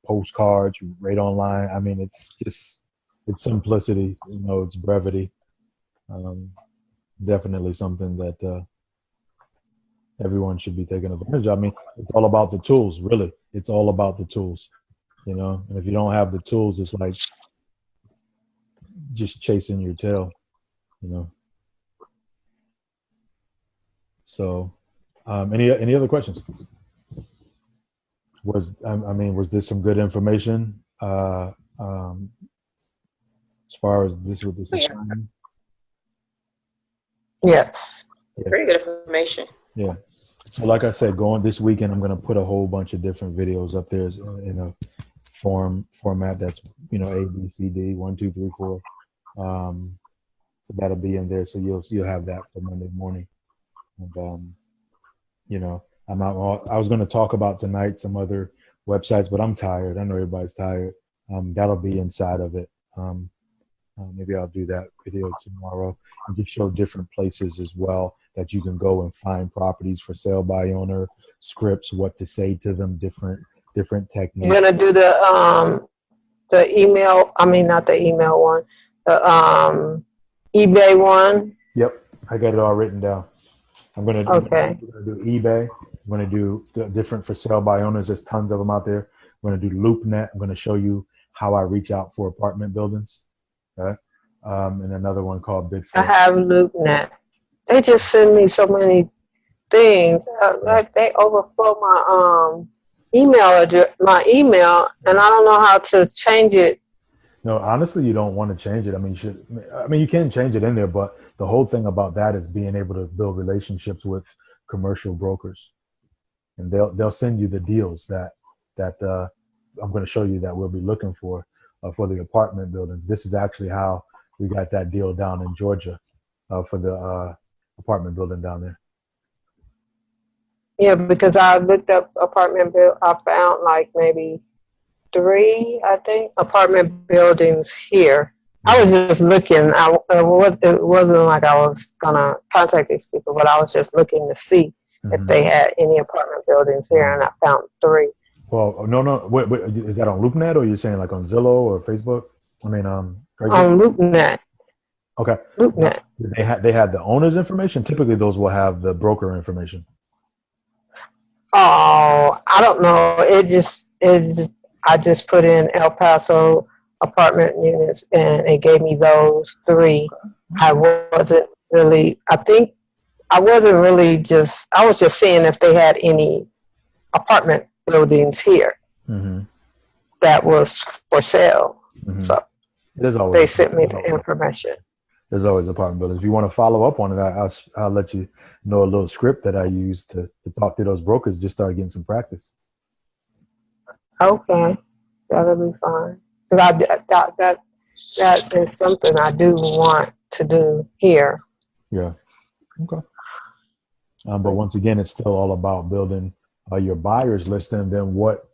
A: postcards right online. I mean, it's simplicity, you know, it's brevity. Definitely something that everyone should be taking advantage of. I mean, it's all about the tools, really. It's all about the tools, you know. And if you don't have the tools, it's like just chasing your tail, you know. So, any other questions? Was this some good information as far as this with this assignment?
B: Yes.
D: Pretty good information.
A: Yeah. So like I said, going this weekend, I'm going to put a whole bunch of different videos up there in a format that's, you know, A, B, C, D, 1, 2, 3, 4. That'll be in there. So you'll have that for Monday morning. And, you know, I was going to talk about tonight some other websites, but I'm tired. I know everybody's tired. That'll be inside of it. Maybe I'll do that video tomorrow and just show different places as well that you can go and find properties for sale by owner, scripts, what to say to them, different techniques.
B: You're gonna do the email. I mean, not the email one. The eBay one.
A: Yep, I got it all written down. I'm gonna do eBay. I'm gonna do the different for sale by owners. There's tons of them out there. I'm gonna do LoopNet. I'm gonna show you how I reach out for apartment buildings. Okay. And another one called Bid4.
B: I have LoopNet. They just send me so many things. Like they overflow my email address, and I don't know how to change it.
A: No, honestly, you don't want to change it. I mean, you can change it in there, but the whole thing about that is being able to build relationships with commercial brokers, and they'll send you the deals that I'm going to show you that we'll be looking for the apartment buildings. This is actually how we got that deal down in Georgia for the apartment building down there.
B: Yeah, because I looked up apartment build. I found like maybe 3, I think, apartment buildings here. I was just looking. It wasn't like I was gonna contact these people, but I was just looking to see if they had any apartment buildings here, and I found 3.
A: Well, no. Wait, is that on LoopNet, or you're saying like on Zillow or Facebook? I mean,
B: on LoopNet.
A: Okay.
B: LoopNet.
A: They had the owner's information. Typically, those will have the broker information.
B: Oh, I don't know. I just put in El Paso apartment units, and it gave me those 3. I wasn't really. I think I wasn't really I was just seeing if they had any apartment buildings here
A: Mm-hmm.
B: that was for sale.
A: Mm-hmm.
B: So
A: There's always
B: they sent me the information.
A: There's always apartment buildings. If you want to follow up on it, I'll let you know a little script that I use to talk to those brokers. Just start getting some practice.
B: Okay, that'll be fine. Because that is something I do want to do here.
A: Yeah. Okay. But once again, it's still all about building your buyers list, and then what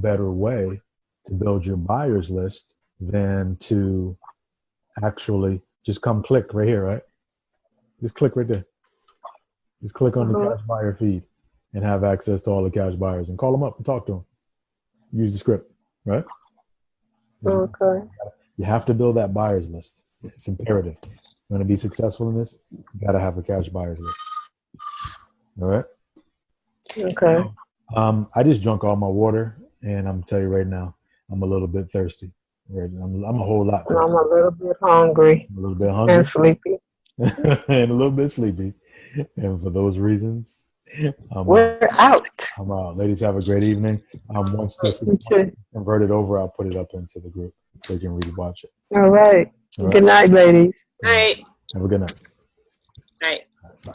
A: better way to build your buyers list than to actually just come click right here, right? Just click right there. Just click on the cash buyer feed and have access to all the cash buyers and call them up and talk to them. Use the script, right?
B: Okay.
A: You have to build that buyers list. It's imperative. You want to be successful in this, you got to have a cash buyers list. All right?
B: Okay.
A: I just drank all my water, and I'm telling you right now, I'm a little bit thirsty. Right? I'm a whole lot thirsty.
B: I'm a little bit hungry.
A: I'm a little bit hungry.
B: And sleepy.
A: And a little bit sleepy. And for those reasons,
B: we're out.
A: I'm out. Ladies, have a great evening. Once this is converted over, I'll put it up into the group so you can rewatch it.
B: All right. Good night, ladies.
D: Night.
A: Have a good night.
D: Night.
A: Bye.